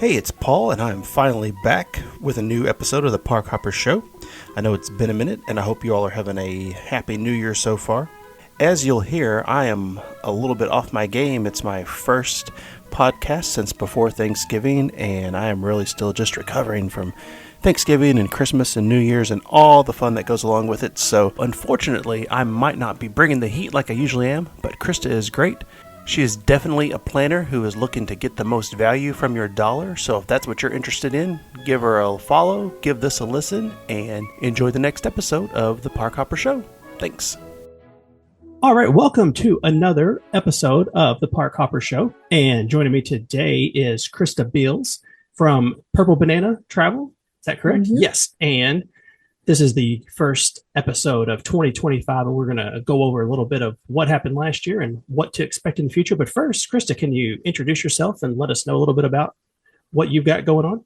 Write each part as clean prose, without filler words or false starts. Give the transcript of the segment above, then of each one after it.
Hey, it's Paul, and I'm finally back with a new episode of the Park Hopper Show. I know it's been a minute, and I hope you all are having a happy new year so far. As you'll hear, I am a little bit off my game. It's my first podcast since before Thanksgiving, and I am really still just recovering from Thanksgiving and Christmas and New Year's and all the fun that goes along with it. So, unfortunately, I might not be bringing the heat like I usually am, but Crista is great. She is definitely a planner who is looking to get the most value from your dollar. So if that's what you're interested in, give her a follow, give this a listen, and enjoy the next episode of the Park Hopper Show. Thanks. All right, welcome to another episode of the Park Hopper Show. And joining me today is Crista Beals from Purple Banana Travel. Is that correct? Mm-hmm. Yes. And this is the first episode of 2025, and we're going to go over a little bit of what happened last year and what to expect in the future. But first, Crista, can you introduce yourself and let us know a little bit about what you've got going on?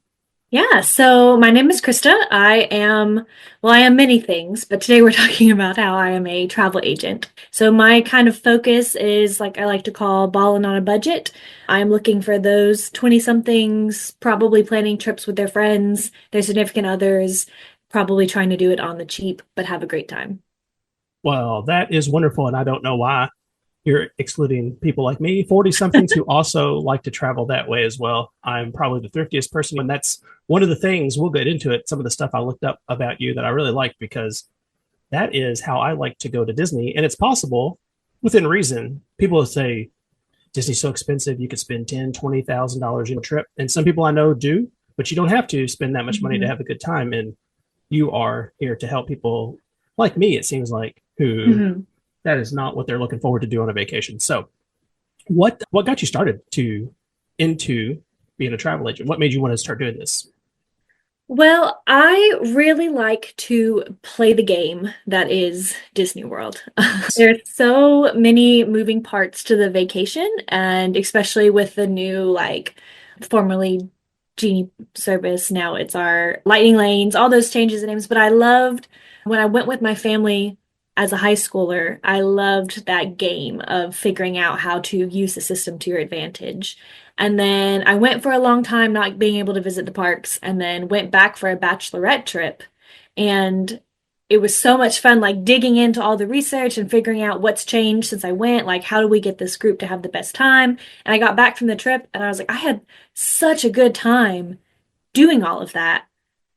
Yeah, so my name is Crista. I am many things, but today we're talking about how I am a travel agent. So my kind of focus is, like I like to call, Ballin on a budget. I'm looking for those 20-somethings, probably planning trips with their friends, their significant others, probably trying to do it on the cheap, but have a great time. Well, that is wonderful, and I don't know why you're excluding people like me, 40-somethings who also like to travel that way as well. I'm probably the thriftiest person, and that's one of the things, we'll get into it, some of the stuff I looked up about you that I really like, because that is how I like to go to Disney, and it's possible, within reason. People will say, Disney's so expensive, you could spend $10,000, $20,000 in a trip, and some people I know do, but you don't have to spend that much money to have a good time, and you are here to help people like me, it seems like, who that is not what they're looking forward to do on a vacation. So what got you started into being a travel agent? What made you want to start doing this? Well, I really like to play the game that is Disney World. There's so many moving parts to the vacation, and especially with the new, formerly Genie service. Now it's our lightning lanes, all those changes in names. But I loved when I went with my family as a high schooler, I loved that game of figuring out how to use the system to your advantage. And then I went for a long time not being able to visit the parks, and then went back for a bachelorette trip. And it was so much fun, digging into all the research and figuring out what's changed since I went, how do we get this group to have the best time? And I got back from the trip and I was like, I had such a good time doing all of that.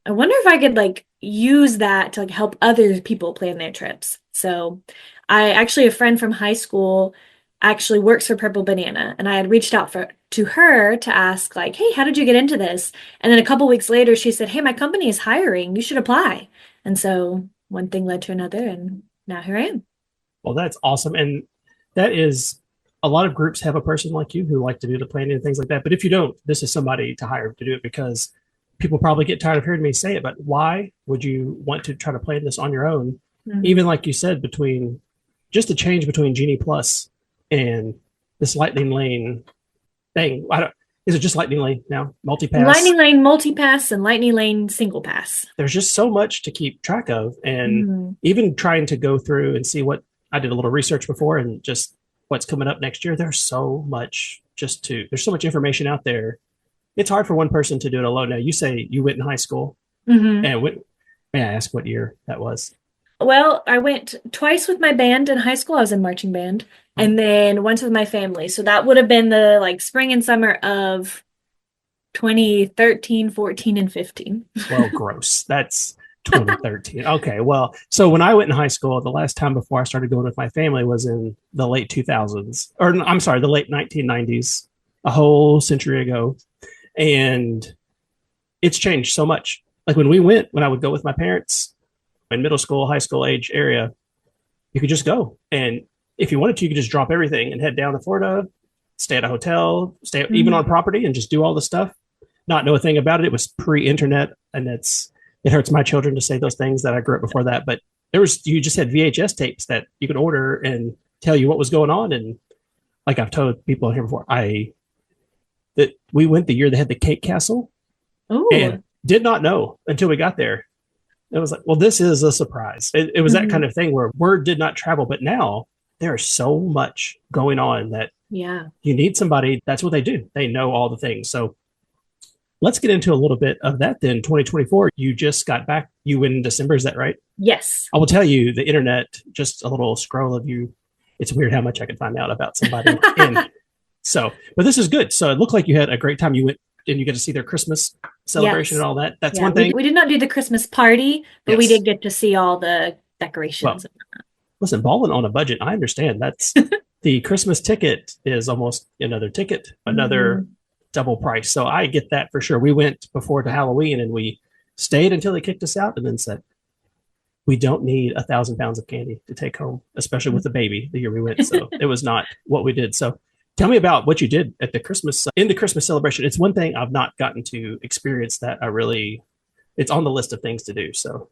I wonder if I could use that to help other people plan their trips. So a friend from high school actually works for Purple Banana, and I had reached out to her to ask hey, how did you get into this? And then a couple weeks later she said, hey, my company is hiring, you should apply. And so one thing led to another, and now here I am. Well, that's awesome. And that is, a lot of groups have a person like you who like to do the planning and things like that. But if you don't, this is somebody to hire to do it, because people probably get tired of hearing me say it. But why would you want to try to plan this on your own? Mm-hmm. Even like you said, between just the change between Genie Plus and this Lightning Lane thing. Is it just Lightning Lane now? Multipass? Lightning Lane Multipass and Lightning Lane Single Pass. There's just so much to keep track of. And even trying to go through and see what I did a little research before and just what's coming up next year. There's so much there's so much information out there. It's hard for one person to do it alone. Now, you say you went in high school. And may I ask what year that was? Well, I went twice with my band in high school. I was in marching band. And then once with my family. So that would have been the spring and summer of 2013, 14, and 15. Well, gross. That's 2013. Okay. Well, so when I went in high school, the last time before I started going with my family was in the late 2000s. Or I'm sorry, the late 1990s, a whole century ago. And it's changed so much. When I would go with my parents in middle school, high school age area, you could just go. And if you wanted to, you could just drop everything and head down to Florida, stay at a hotel, stay even on property, and just do all the stuff. Not know a thing about it. It was pre-internet, and it hurts my children to say those things that I grew up before that. But you just had VHS tapes that you could order and tell you what was going on. And like I've told people here before, that we went the year they had the Cake Castle. Ooh. And did not know until we got there. It was like, well, this is a surprise. It was that kind of thing where word did not travel. But now there's so much going on that you need somebody. That's what they do. They know all the things. So let's get into a little bit of that then. 2024, you just got back. You went in December, is that right? Yes. I will tell you, the internet, just a little scroll of you. It's weird how much I can find out about somebody. But this is good. So it looked like you had a great time. You went and you get to see their Christmas celebration and all that. That's one thing. We did not do the Christmas party, but we did get to see all the decorations. Well, listen, Ballin on a budget, I understand. That's the Christmas ticket is almost another ticket, another double price. So I get that for sure. We went before to Halloween and we stayed until they kicked us out and then said, we don't need 1,000 pounds of candy to take home, especially with the baby the year we went. So it was not what we did. So tell me about what you did at the Christmas celebration. It's one thing I've not gotten to experience that it's on the list of things to do. So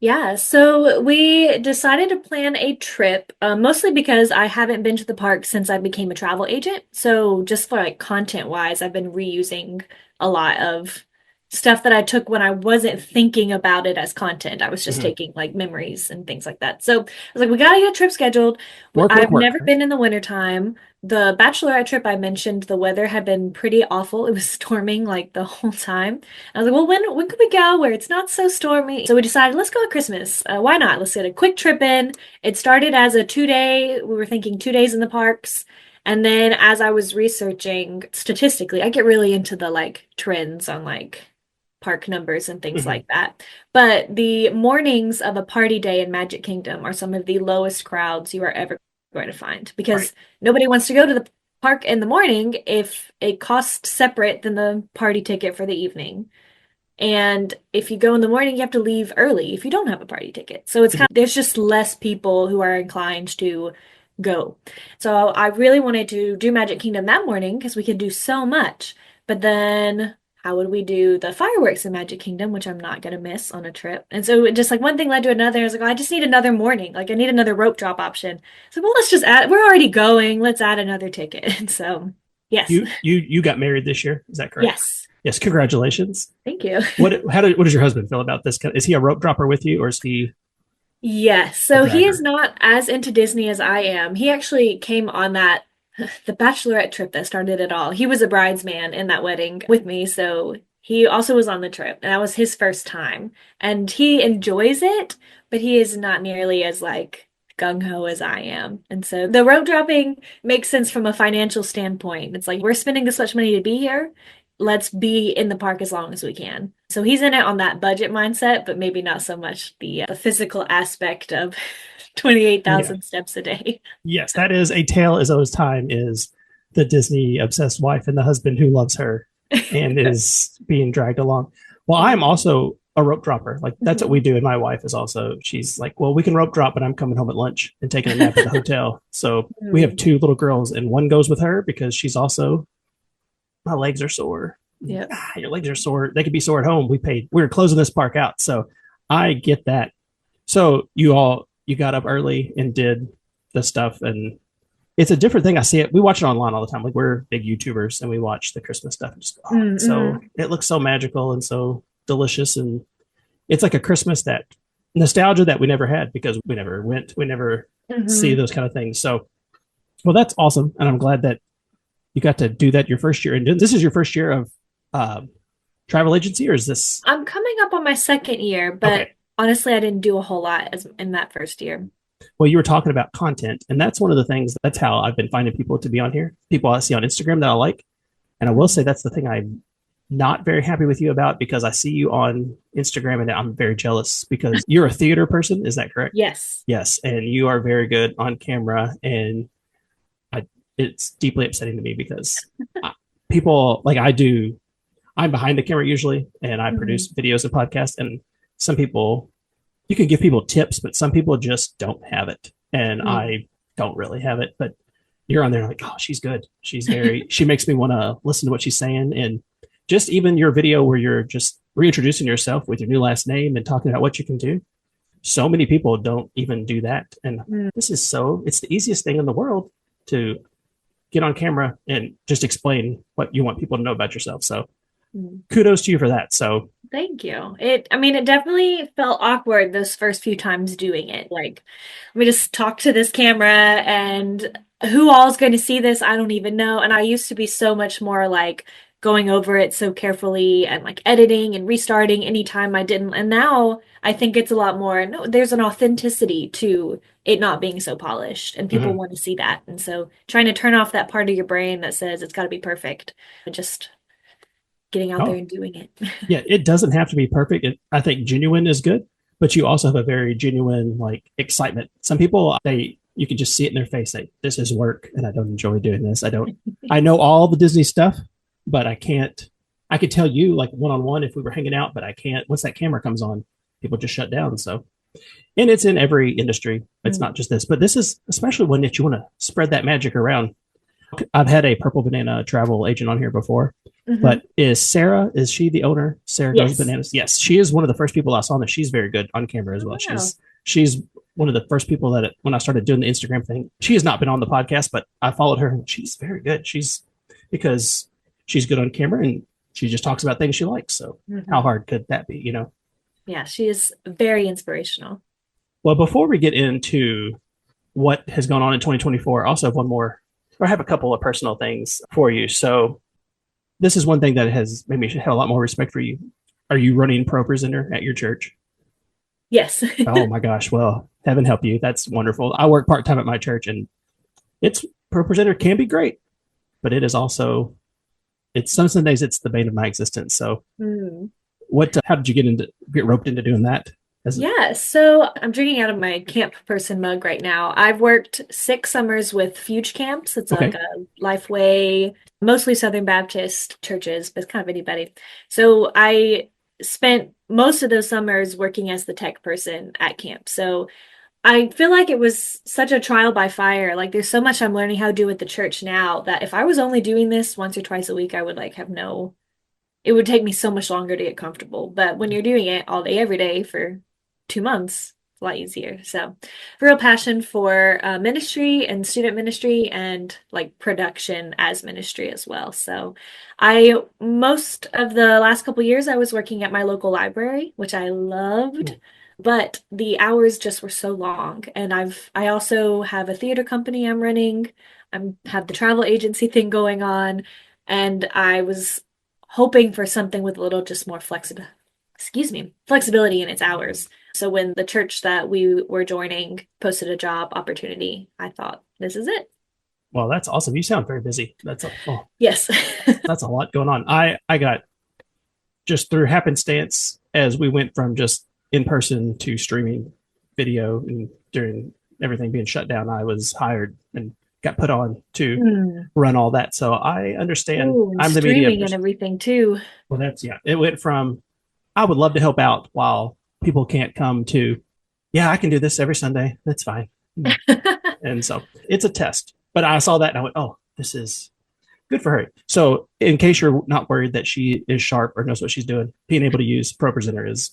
yeah, so we decided to plan a trip, mostly because I haven't been to the park since I became a travel agent. So just for like content wise, I've been reusing a lot of stuff that I took when I wasn't thinking about it as content. I was just taking like memories and things like that. So I was like, we got to get a trip scheduled. I've never been in the wintertime. The bachelorette trip I mentioned, the weather had been pretty awful. It was storming like the whole time. I was like, well, when could we go where it's not so stormy? So we decided, let's go at Christmas. Why not? Let's get a quick trip in. It started as a 2-day. We were thinking 2 days in the parks. And then as I was researching statistically, I get really into the like trends on like park numbers and things like that. But the mornings of a party day in Magic Kingdom are some of the lowest crowds you are ever going to find because nobody wants to go to the park in the morning if it costs separate than the party ticket for the evening. And if you go in the morning, you have to leave early if you don't have a party ticket. So it's there's just less people who are inclined to go. So I really wanted to do Magic Kingdom that morning because we could do so much. But then how would we do the fireworks in Magic Kingdom, which I'm not going to miss on a trip? And so just like one thing led to another. I was like, oh, I just need another morning. Like I need another rope drop option. So well, let's just add, we're already going. Let's add another ticket. And so yes. You got married this year. Is that correct? Yes. Yes. Congratulations. Thank you. What does your husband feel about this? Is he a rope dropper with you or is he? Yes. So he is not as into Disney as I am. He actually came on the bachelorette trip that started it all. He was a bridesman in that wedding with me, so he also was on the trip, and that was his first time. And he enjoys it, but he is not nearly as like gung-ho as I am. And so the rope dropping makes sense from a financial standpoint. It's like, we're spending this much money to be here. Let's be in the park as long as we can. So he's in it on that budget mindset, but maybe not so much the physical aspect of 28,000 steps a day. Yes, that is a tale as old as time, is the Disney obsessed wife and the husband who loves her and is being dragged along. Well, I'm also a rope dropper. Like that's what we do. And my wife is also, she's like, well, we can rope drop, but I'm coming home at lunch and taking a nap at the hotel. So we have 2 little girls and one goes with her because she's also, my legs are sore. Yeah. Your legs are sore. They could be sore at home. We're closing this park out. So I get that. So you got up early and did the stuff, and it's a different thing. I see it. We watch it online all the time. Like we're big YouTubers and we watch the Christmas stuff and just go, so it looks so magical and so delicious. And it's like a Christmas that nostalgia that we never had because we never went, we never see those kind of things. So, well, that's awesome. And I'm glad that you got to do that your first year. And this is your first year of travel agency, or is this? I'm coming up on my second year, but honestly, I didn't do a whole lot in that first year. Well, you were talking about content, and that's one of the things, that's how I've been finding people to be on here. People I see on Instagram that I like. And I will say that's the thing I'm not very happy with you about, because I see you on Instagram and I'm very jealous because you're a theater person. Is that correct? Yes. Yes. And you are very good on camera, and it's deeply upsetting to me because people like I'm behind the camera usually, and I produce videos and podcasts, and some people, you can give people tips, but some people just don't have it. And I don't really have it, but you're on there like, oh, she's good. She's she makes me want to listen to what she's saying. And just even your video where you're just reintroducing yourself with your new last name and talking about what you can do. So many people don't even do that. And it's the easiest thing in the world to get on camera and just explain what you want people to know about yourself. So kudos to you for that. So thank you. It definitely felt awkward those first few times doing it. Like, let me just talk to this camera, and who all is going to see this? I don't even know. And I used to be so much more like going over it so carefully and like editing and restarting anytime I didn't. And now I think it's a lot more, no, there's an authenticity to it not being so polished, and people want to see that. And so trying to turn off that part of your brain that says it's got to be perfect, and just getting out there and doing it. Yeah, it doesn't have to be perfect. I think genuine is good, but you also have a very genuine like excitement. Some people, you can just see it in their face. This is work and I don't enjoy doing this. I know all the Disney stuff, but I could tell you like one-on-one if we were hanging out, but I can't, once that camera comes on, people just shut down. So, and it's in every industry. It's not just this, but this is especially one that you want to spread that magic around. I've had a Purple Banana travel agent on here before, but is she the owner? Sarah Goes Bananas. Yes. She is one of the first people I saw that. She's very good on camera as well. Wow. She's one of the first people that when I started doing the Instagram thing, she has not been on the podcast, but I followed her and she's very good. Because she's good on camera and she just talks about things she likes. So how hard could that be, Yeah, she is very inspirational. Well, before we get into what has gone on in 2024, I also have I have a couple of personal things for you. So this is one thing that has made me have a lot more respect for you. Are you running ProPresenter at your church? Yes. Oh my gosh. Well, heaven help you. That's wonderful. I work part-time at my church and ProPresenter can be great, but it is also, some days it's the bane of my existence. So how did you get roped into doing that? So I'm drinking out of my camp person mug right now. I've worked 6 summers with Fuge Camps. It's like a Lifeway, mostly Southern Baptist churches, but it's kind of anybody. So I spent most of those summers working as the tech person at camp. So I feel like it was such a trial by fire. Like there's so much I'm learning how to do at the church now that if I was only doing this once or twice a week, I would it would take me so much longer to get comfortable. But when you're doing it all day, every day for 2 months, it's a lot easier. So real passion for ministry and student ministry and like production as ministry as well. So most of the last couple of years, I was working at my local library, which I loved, but the hours just were so long. And I also have a theater company I'm running. I have the travel agency thing going on, and I was hoping for something with a little just more flexibility in its hours. So when the church that we were joining posted a job opportunity, I thought, this is it. Well, that's awesome. You sound very busy. Yes. That's a lot going on. I got just through happenstance as we went from just in person to streaming video, and during everything being shut down, I was hired and got put on to run all that. So I understand. I'm the media and everything too. Well, it went from, I would love to help out while people can't come to, I can do this every Sunday. That's fine. And so it's a test, but I saw that and I went, oh, this is good for her. So in case you're not worried that she is sharp or knows what she's doing, being able to use ProPresenter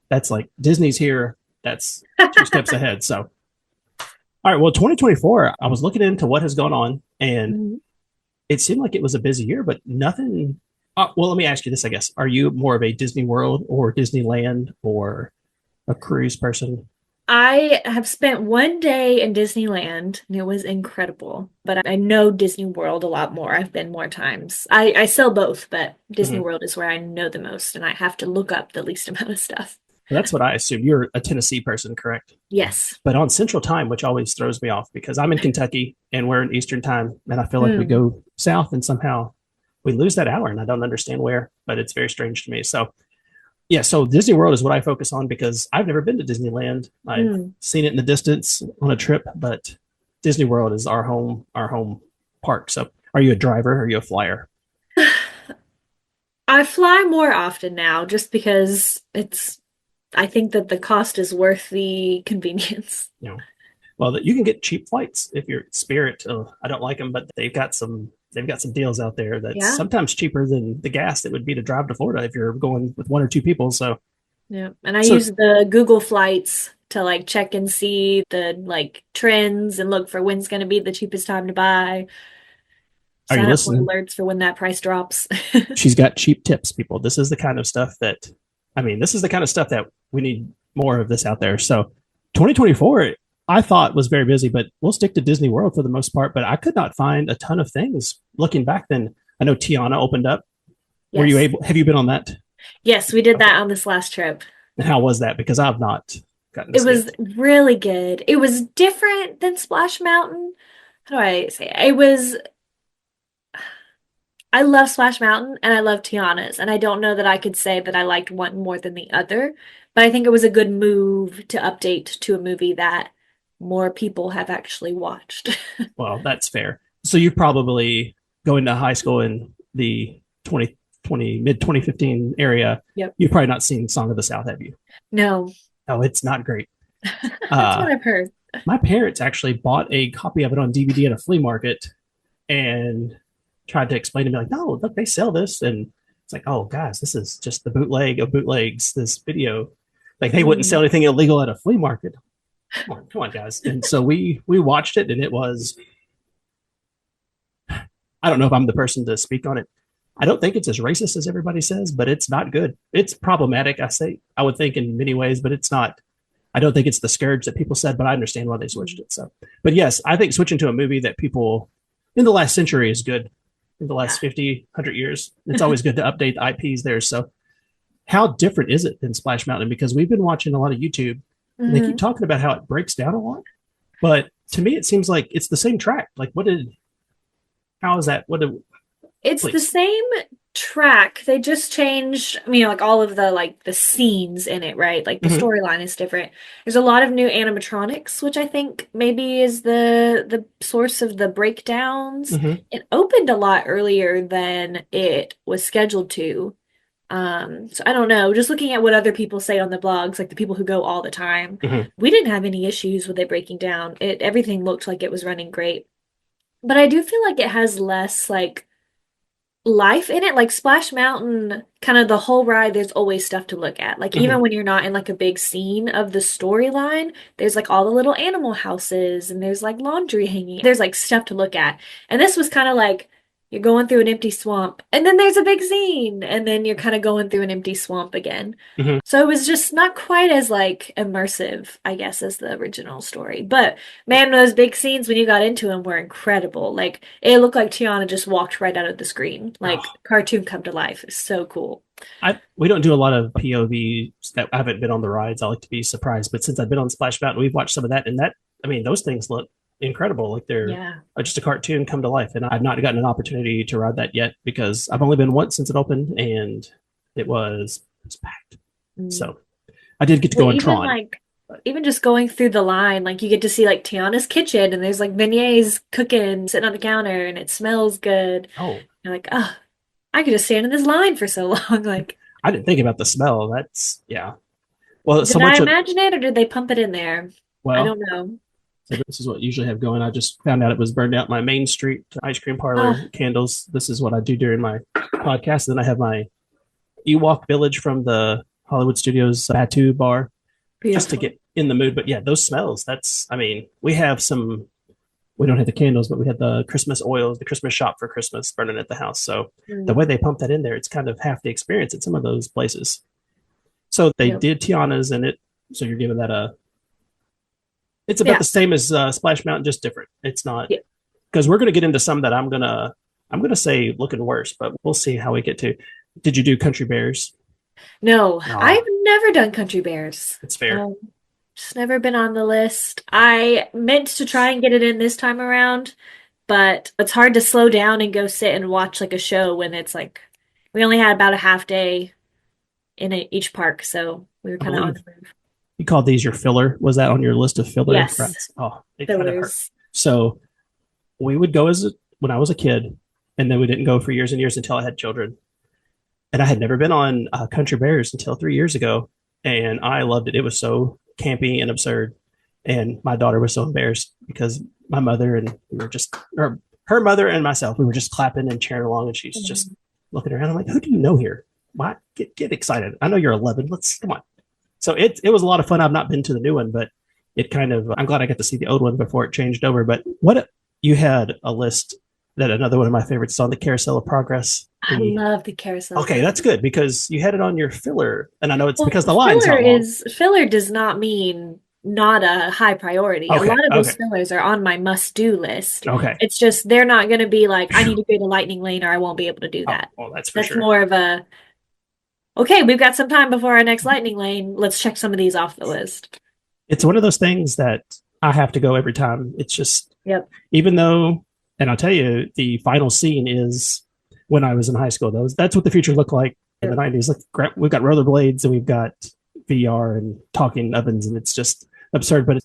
that's like Disney's here. That's 2 steps ahead. So, all right. Well, 2024, I was looking into what has gone on and it seemed like it was a busy year, but nothing. Well, let me ask you this, I guess. Are you more of a Disney World or Disneyland or a cruise person? I have spent 1 day in Disneyland and it was incredible, but I know Disney World a lot more. I've been more times. I sell both, but Disney World is where I know the most and I have to look up the least amount of stuff. That's what I assume. You're a Tennessee person, correct? Yes. But on Central Time, which always throws me off because I'm in Kentucky and we're in Eastern Time and I feel like we go south and somehow we lose that hour and I don't understand where, but it's very strange to me. So so Disney World is what I focus on because I've never been to Disneyland. I've seen it in the distance on a trip, but Disney World is our home park. So are you a driver or are you a flyer? I fly more often now just because I think that the cost is worth the convenience. Well, you can get cheap flights if you're Spirit. I don't like them, but they've got some deals out there that's sometimes cheaper than the gas that would be to drive to Florida if you're going with 1 or 2 people. So, and I use the Google Flights to like check and see the like trends and look for when's going to be the cheapest time to buy. Are you listening? Alerts for when that price drops. She's got cheap tips, people. This is the kind of stuff that we need more of this out there. So 2024, I thought was very busy, but we'll stick to Disney World for the most part. But I could not find a ton of things looking back then. I know Tiana opened up Were you Yes. able, have you been on that? Yes, we did Okay. that on this last trip. And how was that? Because I've not gotten to It see was it. really good. It was different than Splash Mountain. How do I say it? I love Splash Mountain and I love Tiana's, and I don't know that I could say that I liked one more than the other, but I think it was a good move to update to a movie that more people have actually watched. Well, that's fair. So you probably going to high school in the 2020, mid 2015 area. Yep. You've probably not seen Song of the South, have you? No, Oh, it's not great. that's what I've heard. My parents actually bought a copy of it on DVD at a flea market and tried to explain to me, like, no, look, they sell this. And it's like, oh, guys, this is just the bootleg of bootlegs, this video. Like, they wouldn't sell anything illegal at a flea market. Come on, guys. And so we watched it, and it was, I don't know if I'm the person to speak on it. I don't think it's as racist as everybody says, but it's not good. It's problematic, I would think in many ways, but it's not. I don't think it's the scourge that people said, but I understand why they switched it. So, but yes, I think switching to a movie that people in the last century is good. In the last 50, 100 years, it's always good to update the IPs there. So, how different is it than Splash Mountain? Because we've been watching a lot of YouTube, and they keep talking about how it breaks down a lot. But to me, it seems like it's the same track. Like, how is that? It's please. the same track. They just changed, like all of the scenes in it, right? Like the storyline is different. There's a lot of new animatronics, which I think maybe is the source of the breakdowns. It opened a lot earlier than it was scheduled to. So I don't know. Just looking at what other people say on the blogs, like the people who go all the time, we didn't have any issues with it breaking down. Everything looked like it was running great. But I do feel like it has less like life in it. Like Splash Mountain, kind of the whole ride, there's always stuff to look at. Like even when you're not in like a big scene of the storyline, there's like all the little animal houses and there's like laundry hanging. There's like stuff to look at. And this was kind of like you're going through an empty swamp and then there's a big scene and then you're kind of going through an empty swamp again. So it was just not quite as like immersive, I guess, as the original story. But man, those big scenes when you got into them were incredible. Like it looked like Tiana just walked right out of the screen, like cartoon come to life. It's so cool. We don't do a lot of POVs that haven't been on the rides. I like to be surprised, but since I've been on Splash Mountain, we've watched some of that, and those things look incredible. Like they're just a cartoon come to life, and I've not gotten an opportunity to ride that yet because I've only been once since it opened, and it was packed. So I did get to go on Tron. Even just going through the line, like you get to see like Tiana's kitchen, and there's like beignets cooking, sitting on the counter, and it smells good. Oh, you're like, oh, I could just stand in this line for so long. Like I didn't think about the smell. That's Well, did I imagine it, or did they pump it in there? Well, I don't know. So this is what I usually have going. I just found out it was burned out my Main Street ice cream parlor candles. This is what I do during my podcast. And then I have my Ewok Village from the Hollywood Studios Batu bar. Beautiful. Just to get in the mood. But yeah, those smells, we have we don't have the candles, but we had the Christmas oils, the Christmas shop for Christmas burning at the house. So the way they pump that in there, it's kind of half the experience at some of those places. So they did Tiana's in it. So you're giving that it's about the same as Splash Mountain, just different. It's not because we're going to get into some that I'm gonna say looking worse, but we'll see how we get to. Did you do Country Bears? No, I've never done Country Bears. It's fair. Just never been on the list. I meant to try and get it in this time around, but it's hard to slow down and go sit and watch like a show when it's like we only had about a half day in each park, so we were kind of on the move. You called these your filler. Was that on your list of filler? Yes. Rides? Oh, it kind of hurt. So we would go when I was a kid, and then we didn't go for years and years until I had children. And I had never been on Country Bears until 3 years ago, and I loved it. It was so campy and absurd, and my daughter was so embarrassed because my mother and her mother and myself, we were just clapping and cheering along, and she's just looking around. I'm like, who do you know here? Why get excited? I know you're 11. Come on. So it was a lot of fun. I've not been to the new one, but it kind of, I'm glad I got to see the old one before it changed over. But you had a list that another one of my favorites is on the Carousel of Progress. I love the Carousel. Okay, that's good because you had it on your filler, and I know it's because the line's not long. Filler does not mean not a high priority. A Okay, lot of those okay, fillers are on my must-do list. okay. It's just they're not going to be like, I need Phew. to create a lightning lane or I won't be able to do Oh, that. well, that's for That's sure. more of a, okay, we've got some time before our next lightning lane. Let's check some of these off the list. It's one of those things that I have to go every time. It's just, Yep. even though, and I'll tell you, the final scene is when I was in high school. That's what the future looked like in the 90s. Like, we've got rollerblades and we've got VR and talking ovens, and it's just absurd. But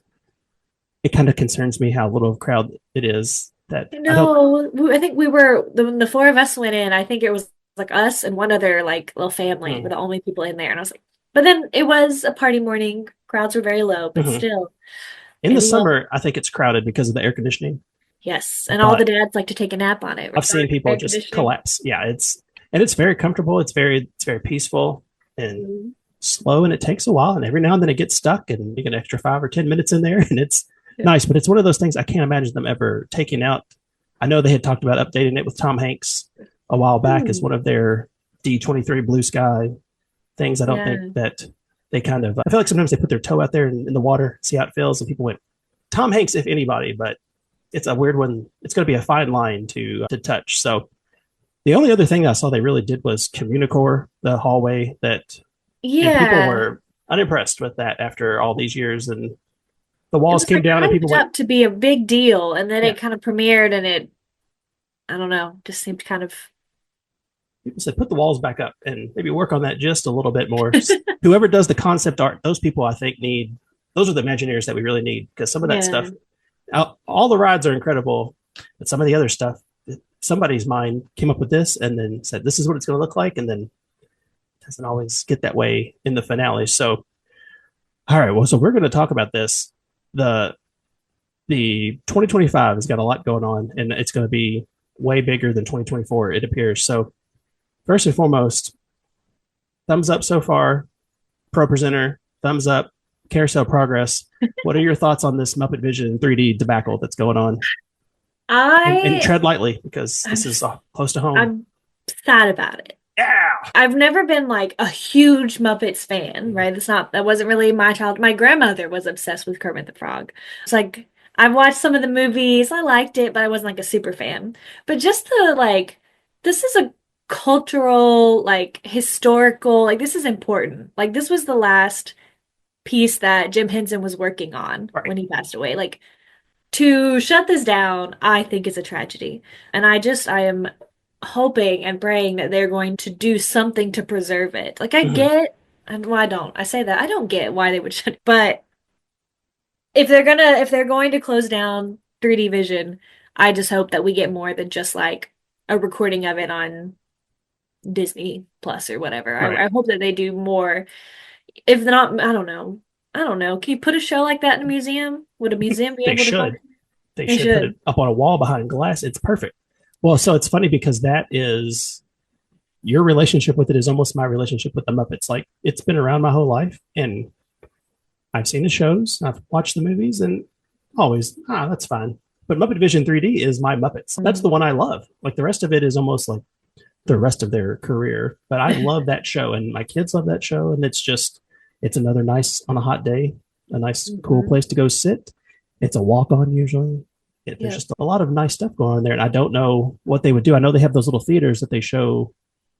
it kind of concerns me how little of a crowd it is. That I don't. No, I think we were the four of us went in. I think it was like us and one other like little family were the only people in there. And I was like, but then it was a party morning. Crowds were very low, but still. In the summer, I think it's crowded because of the air conditioning. Yes, and all the dads like to take a nap on it. I've seen people just collapse. Yeah, it's very comfortable. It's very peaceful and slow, and it takes a while. And every now and then it gets stuck, and you get an extra 5 or 10 minutes in there, and it's nice. But it's one of those things I can't imagine them ever taking out. I know they had talked about updating it with Tom Hanks a while back as one of their D23 Blue Sky things. I don't think that they kind of. I feel like sometimes they put their toe out there in the water, see how it feels, and people went Tom Hanks, if anybody, but. It's a weird one. It's going to be a fine line to touch. So the only other thing I saw they really did was Communicore, the hallway that people were unimpressed with that after all these years. And the walls came down and people went up to be a big deal. And then it kind of premiered and it, I don't know, just seemed kind of. People said, put the walls back up and maybe work on that just a little bit more. Whoever does the concept art, those people I think those are the Imagineers that we really need, because some of that stuff, all the rides are incredible, but some of the other stuff, somebody's mind came up with this and then said, this is what it's going to look like. And then it doesn't always get that way in the finale. So, all right. Well, so we're going to talk about this. The 2025 has got a lot going on, and it's going to be way bigger than 2024, it appears. So first and foremost, thumbs up so far, ProPresenter, thumbs up. Carousel progress. What are your thoughts on this Muppet Vision 3D debacle that's going on? And tread lightly, because this is close to home. I'm sad about it. Yeah. I've never been like a huge Muppets fan, right? That wasn't really my child. My grandmother was obsessed with Kermit the Frog. It's like I've watched some of the movies. I liked it, but I wasn't like a super fan. But just this is a cultural, historical, this is important. Like this was the last piece that Jim Henson was working on when he passed away. Like, to shut this down, I think is a tragedy. And I am hoping and praying that they're going to do something to preserve it. Like, I get, and well, I don't. I say that. I don't get why they would shut, but if they're going to close down 3D Vision, I just hope that we get more than just like a recording of it on Disney Plus or whatever. Right. I hope that they do more. If not, I don't know. Can you put a show like that in a museum? Would a museum be able to? They should put it up on a wall behind glass. It's perfect. Well, so it's funny because that is your relationship with it is almost my relationship with the Muppets. Like, it's been around my whole life, and I've seen the shows, I've watched the movies, and always, that's fine. But Muppet Vision 3D is my Muppets. That's the one I love. Like, the rest of it is almost like the rest of their career. But I love that show, and my kids love that show, and it's another nice, on a hot day, a nice, cool place to go sit. It's a walk-on usually. There's just a lot of nice stuff going on there, and I don't know what they would do. I know they have those little theaters that they show.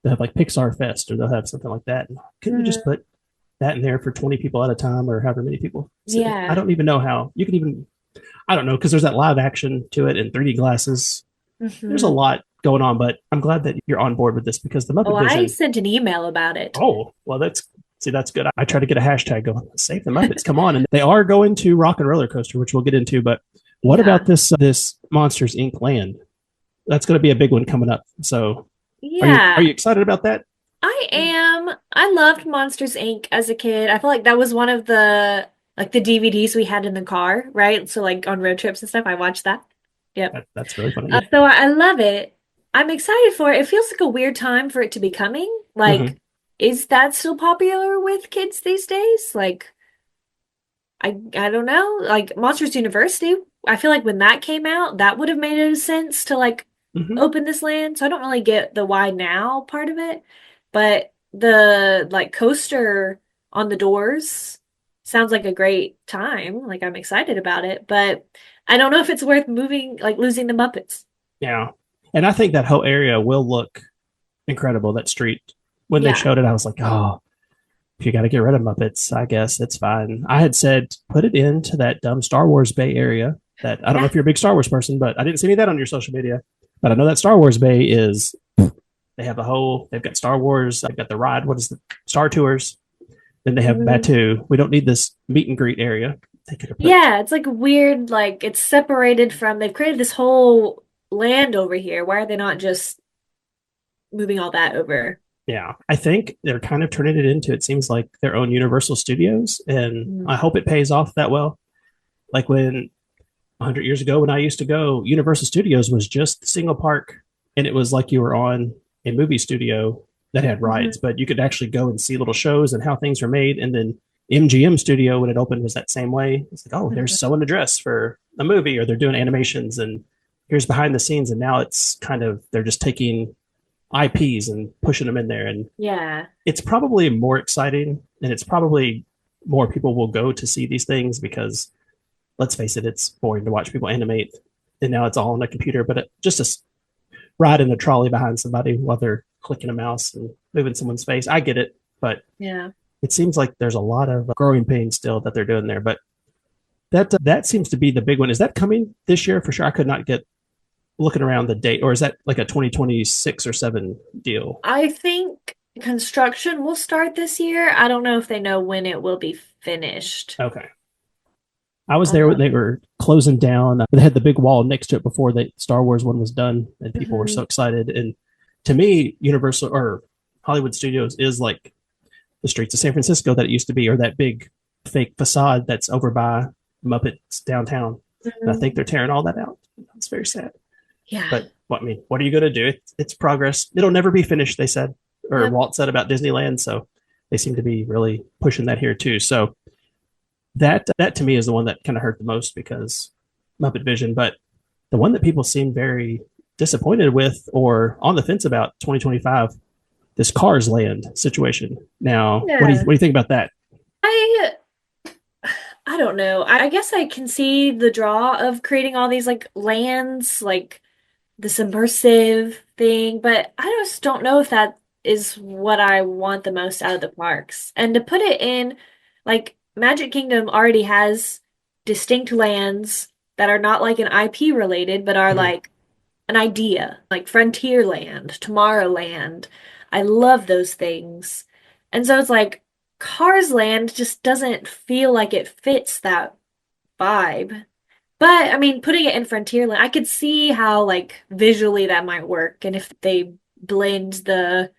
They have like Pixar Fest, or they'll have something like that. Couldn't you just put that in there for 20 people at a time, or however many people? So I don't even know how you can even. I don't know, because there's that live action to it and 3D glasses. There's a lot going on, but I'm glad that you're on board with this, because the Muppet Vision. I sent an email about it. Oh, well, that's good. I try to get a hashtag going. Save the Muppets. Come on. And they are going to Rock and Roller Coaster, which we'll get into. But what about this Monsters Inc. land? That's going to be a big one coming up. So are you excited about that? I am. I loved Monsters Inc. as a kid. I feel like that was one of the DVDs we had in the car, right? So like on road trips and stuff, I watched that. Yep. That's really funny. So I love it. I'm excited for it. It feels like a weird time for it to be coming. Like, is that still popular with kids these days? Like, I don't know. Like Monsters University, I feel like when that came out, that would have made sense to open this land. So I don't really get the why now part of it. But the coaster on the doors sounds like a great time. Like I'm excited about it, but I don't know if it's worth moving, like losing the Muppets. Yeah. And I think that whole area will look incredible, that street. When they Yeah. showed it, I was like, oh, if you got to get rid of Muppets, I guess it's fine. I had said put it into that dumb Star Wars Bay area. That I don't know Yeah. if you're a big Star Wars person, but I didn't see any of that on your social media. But I know that Star Wars Bay is. They have they've got Star Wars. They've got the ride. What is the Star Tours? Then they have Batu. We don't need this meet and greet area. They could have put. Yeah, it's like weird, like it's separated from, they've created this whole land over here. Why are they not just moving all that over? Yeah, I think they're kind of turning it into, it seems like, their own Universal Studios, and I hope it pays off that well. Like when 100 years ago, when I used to go, Universal Studios was just a single park, and it was like you were on a movie studio that had rides, but you could actually go and see little shows and how things were made. And then MGM Studio, when it opened, was that same way. It's like, oh, there's sewing a dress for a movie, or they're doing animations, and here's behind the scenes. And now it's kind of, they're just taking IPs and pushing them in there. And Yeah. it's probably more exciting, and it's probably more people will go to see these things because, let's face it, it's boring to watch people animate. And now it's all on a computer, but just a ride in a trolley behind somebody while they're clicking a mouse and moving someone's face. I get it, but Yeah. it seems like there's a lot of growing pains still that they're doing there. But that seems to be the big one. Is that coming this year for sure? I could not get looking around the date, or is that like a 2026 or 7 deal? I think construction will start this year. I don't know if they know when it will be finished. Okay. I was there when they were closing down. They had the big wall next to it before the Star Wars one was done, and people were so excited. And to me, Universal or Hollywood Studios is like the streets of San Francisco that it used to be, or that big fake facade that's over by Muppets downtown. And I think they're tearing all that out. It's very sad. Yeah. But what are you going to do? It's progress. It'll never be finished, they said, or Walt said about Disneyland. So they seem to be really pushing that here too. So that to me is the one that kind of hurt the most, because Muppet Vision. But the one that people seem very disappointed with or on the fence about 2025, this Cars Land situation. Now, what do you think about that? I don't know. I guess I can see the draw of creating all these like lands, like this immersive thing, but I just don't know if that is what I want the most out of the parks. And to put it in, like, Magic Kingdom already has distinct lands that are not like an IP related, but are like an idea, like Frontierland, Tomorrowland. I love those things. And so it's like Cars Land just doesn't feel like it fits that vibe. But I mean, putting it in Frontierland, I could see how like visually that might work. And if they blend the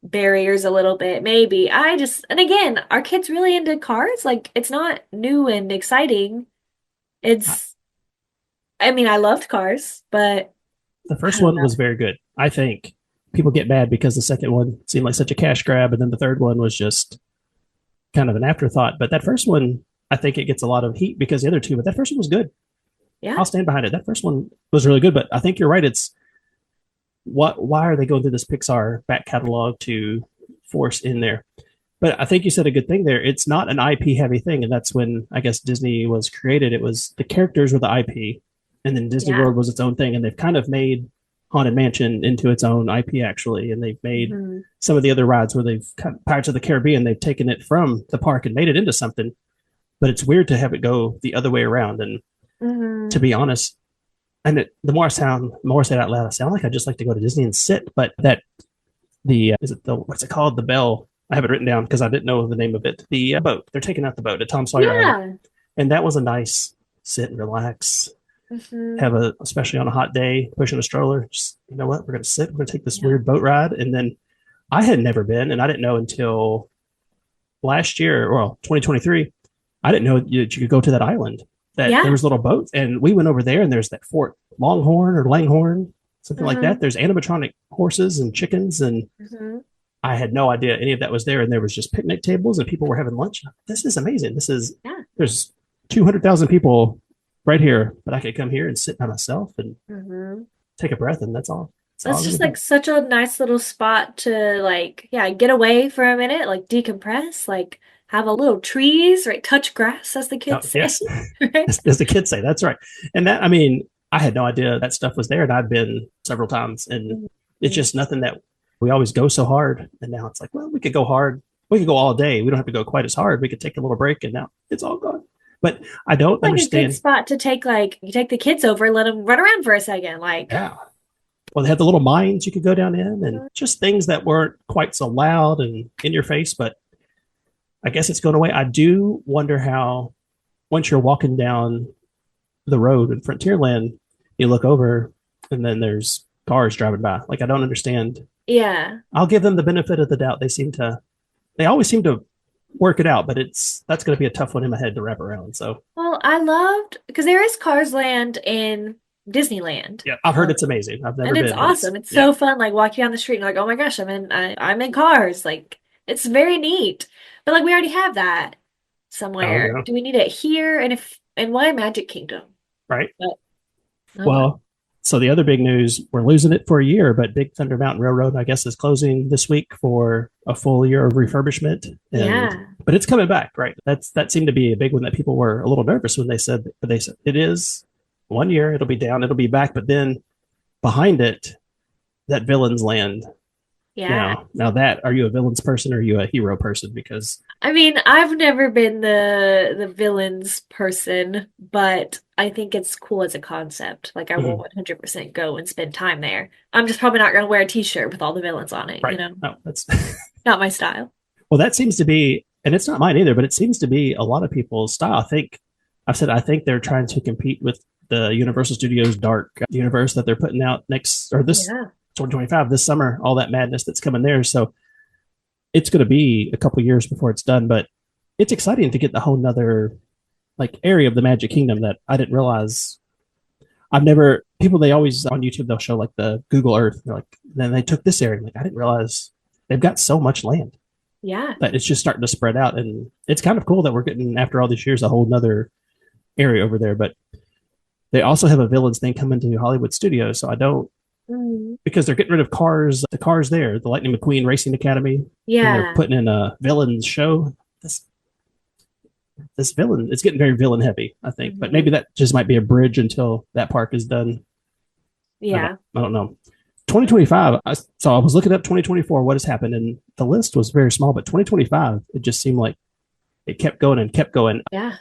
barriers a little bit, maybe. And again, are kids really into cars? Like, it's not new and exciting. I mean, I loved Cars, but the first one was very good. I think people get mad because the second one seemed like such a cash grab, and then the third one was just kind of an afterthought. But that first one, I think it gets a lot of heat because the other two, but that first one was good. Yeah. I'll stand behind it. That first one was really good, but I think you're right. It's why are they going through this Pixar back catalog to force in there? But I think you said a good thing there. It's not an IP heavy thing. And that's when I guess Disney was created. It was the characters were the IP, and then Disney World was its own thing. And they've kind of made Haunted Mansion into its own IP, actually. And they've made some of the other rides where they've Pirates of the Caribbean, they've taken it from the park and made it into something. But it's weird to have it go the other way around. And to be honest, and the more I say it out loud, I sound like I just like to go to Disney and sit. But what's it called? The Bell. I have it written down because I didn't know the name of it. The boat. They're taking out the boat at Tom Sawyer Island. And that was a nice sit and relax. Especially on a hot day, pushing a stroller. Just, you know what? We're going to sit. We're going to take this weird boat ride. And then I had never been, and I didn't know until last year, 2023. I didn't know you could go to that island. There was little boats, and we went over there, and there's that Fort Longhorn or Langhorn, something like that. There's animatronic horses and chickens, and I had no idea any of that was there. And there was just picnic tables, and people were having lunch. This is amazing. There's 200,000 people right here, but I could come here and sit by myself and take a breath, and that's all. That's just like such a nice little spot to like, get away for a minute, like decompress, like have a little trees, right? Touch grass, as the kids say. Yes, Right? as the kids say, that's right. And that, I mean, I had no idea that stuff was there, and I've been several times, and it's just nothing that we always go so hard. And now it's like, well, we could go hard. We could go all day. We don't have to go quite as hard. We could take a little break, and now it's all gone. But I don't understand. A good spot to take, like, you take the kids over, let them run around for a second. Like, yeah. Well, they had the little mines you could go down in, and just things that weren't quite so loud and in your face. But I guess it's going away. I do wonder how, once you're walking down the road in Frontierland, you look over and then there's cars driving by. Like, I don't understand. Yeah. I'll give them the benefit of the doubt. They always seem to work it out, but that's going to be a tough one in my head to wrap around. So, well, I loved, because there is Cars Land in Disneyland. yeah, I've heard it's amazing. I've never been. And it's awesome. It's so fun, like walking down the street and like, oh my gosh, I'm in Cars. Like, it's very neat. But like, we already have that somewhere. Oh, yeah. Do we need it here? And why Magic Kingdom? Right. But, well, so the other big news, we're losing it for a year, but Big Thunder Mountain Railroad, I guess, is closing this week for a full year of refurbishment. But it's coming back, right? That seemed to be a big one that people were a little nervous when they said it is 1 year, it'll be down, it'll be back, but then behind it, that Villains Land. Yeah. Now that, are you a villains person or are you a hero person? Because I mean, I've never been the villains person, but I think it's cool as a concept. Like, I will 100% go and spend time there. I'm just probably not going to wear a t-shirt with all the villains on it, right. you know? No, that's not my style. Well, that seems to be, and it's not mine either, but it seems to be a lot of people's style. I think they're trying to compete with the Universal Studios Dark universe that they're putting out this 2025, this summer, all that madness that's coming there. So it's going to be a couple years before it's done, but it's exciting to get the whole nother like area of the Magic Kingdom that I didn't realize. They always on YouTube, they'll show like the Google Earth. They're like, then they took this area. Like, I didn't realize they've got so much land. Yeah. That it's just starting to spread out. And it's kind of cool that we're getting, after all these years, a whole nother area over there. But they also have a villains thing coming to Hollywood Studios. So I don't, because they're getting rid of the cars there, the Lightning McQueen Racing Academy. Yeah. And they're putting in a villains show. This villain, it's getting very villain heavy, I think. But maybe that just might be a bridge until that park is done. Yeah. I don't know. 2025, so I was looking up 2024, what has happened, and the list was very small, but 2025, it just seemed like it kept going and kept going. Yeah.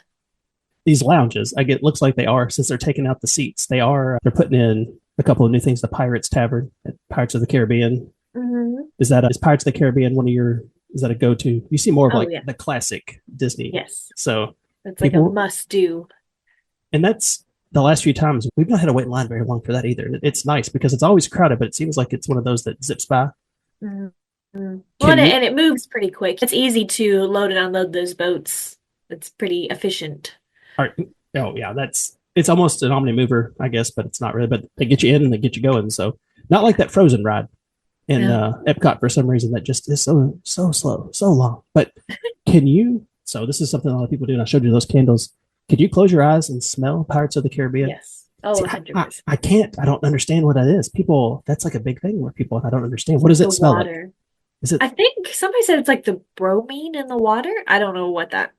These lounges, looks like they are, since they're taking out the seats, they're putting in a couple of new things. The Pirates Tavern at Pirates of the Caribbean. Mm-hmm. Is Pirates of the Caribbean is that a go-to? You see more of the classic Disney. Yes. So it's like a must-do. And that's the last few times we've not had to wait in line very long for that either. It's nice because it's always crowded, but it seems like it's one of those that zips by. Mm-hmm. Well, and it moves pretty quick. It's easy to load and unload those boats. It's pretty efficient. Oh yeah, it's almost an omni mover, I guess, but it's not really. But they get you in and they get you going. So not like that Frozen ride in Epcot for some reason that just is so slow, so long. But can you? So this is something a lot of people do. And I showed you those candles. Could you close your eyes and smell Pirates of the Caribbean? Yes. Oh, 100%. I can't. I don't understand what that is. People, that's like a big thing where people, I don't understand. What does it smell like? Is it? I think somebody said it's like the bromine in the water. I don't know what that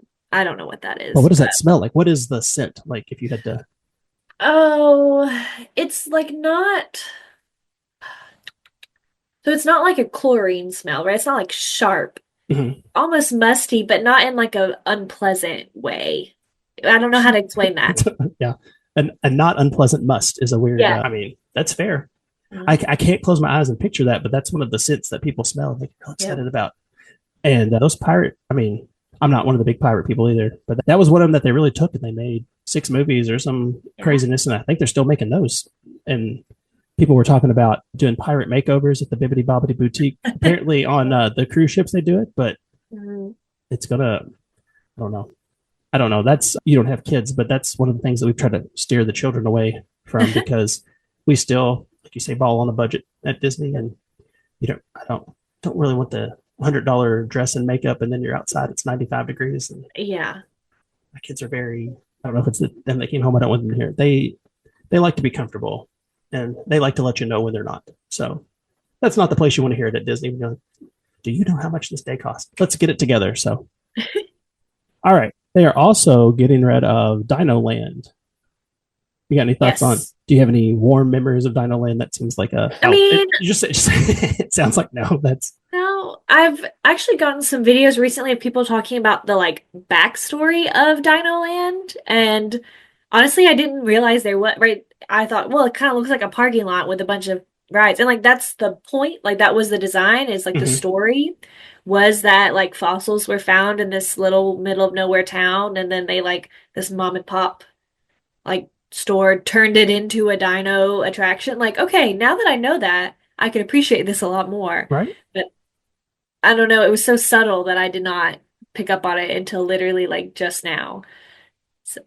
is. Well, what does that smell like? What is the scent like if you had to? Oh, it's like not. So it's not like a chlorine smell, right? It's not like sharp, almost musty, but not in like a unpleasant way. I don't know how to explain that. Yeah. A not unpleasant must is a weird, I mean, that's fair. Mm-hmm. I can't close my eyes and picture that, but that's one of the scents that people smell and they get real excited about. And those I'm not one of the big pirate people either, but that was one of them that they really took and they made 6 movies or some craziness. And I think they're still making those. And people were talking about doing pirate makeovers at the Bibbidi Bobbidi Boutique. Apparently on the cruise ships, they do it, but it's gonna, I don't know. That's, you don't have kids, but that's one of the things that we've tried to steer the children away from because we still, like you say, ball on a budget at Disney. And I don't really want the $100 dress and makeup. And then you're outside, it's 95 degrees. And my kids are I don't know if it's them that came home. I don't want them here. They like to be comfortable and they like to let you know when they're not. So that's not the place you want to hear it at Disney. Do you know how much this day costs? Let's get it together. So All right. They are also getting rid of Dinoland. You got any thoughts on? Yes. Do you have any warm memories of Dinoland? That seems like a. I mean, it sounds like no. That's no, I've actually gotten some videos recently of people talking about the like backstory of Dinoland, and honestly, I didn't realize there was right. I thought, well, it kind of looks like a parking lot with a bunch of rides, and like that's the point. Like that was the design. Is like the story was that like fossils were found in this little middle of nowhere town, and then they like this mom and pop like store turned it into a dino attraction. Like, okay, now that I know that, I can appreciate this a lot more. right. But I don't know, it was so subtle that I did not pick up on it until literally like just now. So,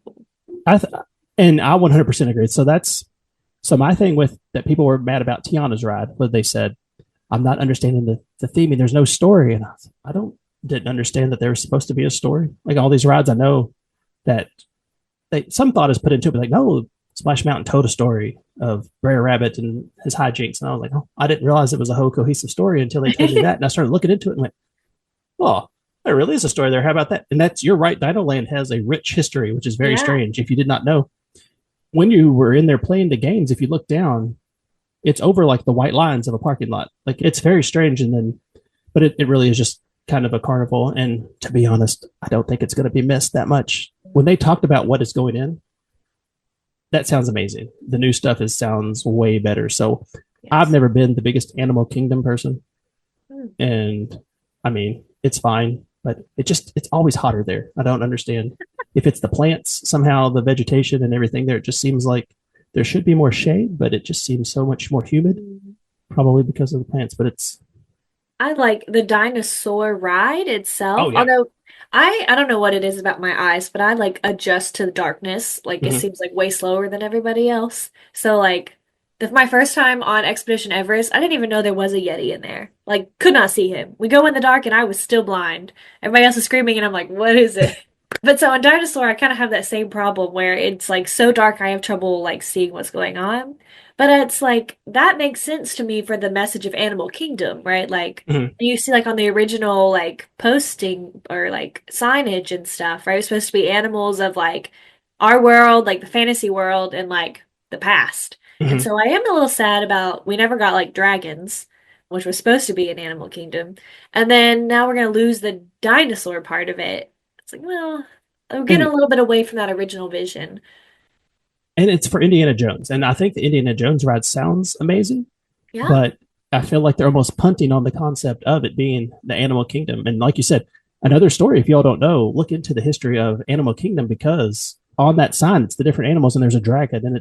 I th- and I 100% agree. So my thing with that people were mad about Tiana's ride was they said, I'm not understanding the theming. There's no story. And I didn't understand that there was supposed to be a story. Like all these rides, I know that some thought is put into it, but like, no, Splash Mountain told a story of Brer Rabbit and his hijinks. And I was like, oh, I didn't realize it was a whole cohesive story until they told me that. And I started looking into it and went, oh, there really is a story there. How about that? And you're right. Dinoland has a rich history, which is very strange. If you did not know, when you were in there playing the games, if you look down, it's over like the white lines of a parking lot. Like it's very strange. And then, but it really is just kind of a carnival. And to be honest, I don't think it's going to be missed that much. When they talked about what is going in, that sounds amazing. The new stuff sounds way better. So I've never been the biggest Animal Kingdom person. And I mean, it's fine, but it's always hotter there. I don't understand if it's the plants, somehow the vegetation and everything there. It just seems like there should be more shade, but it just seems so much more humid, probably because of the plants. But I like the dinosaur ride itself. Oh, yeah. Although I don't know what it is about my eyes, but I like adjust to the darkness. Like it seems like way slower than everybody else. So like my first time on Expedition Everest, I didn't even know there was a Yeti in there. Like could not see him. We go in the dark and I was still blind. Everybody else is screaming and I'm like, what is it? But so on Dinosaur, I kind of have that same problem where it's like so dark I have trouble like seeing what's going on. But it's like that makes sense to me for the message of Animal Kingdom, right? Like you see like on the original like posting or like signage and stuff, right? It's supposed to be animals of like our world, like the fantasy world and like the past. And so I am a little sad about we never got like dragons, which was supposed to be in Animal Kingdom. And then now we're gonna lose the dinosaur part of it. It's like, well, we're getting a little bit away from that original vision. and it's for Indiana Jones. And I think the Indiana Jones ride sounds amazing, Yeah. but I feel like they're almost punting on the concept of it being the Animal Kingdom. And like you said, another story, if y'all don't know, look into the history of Animal Kingdom, because on that sign, it's the different animals and there's a dragon. And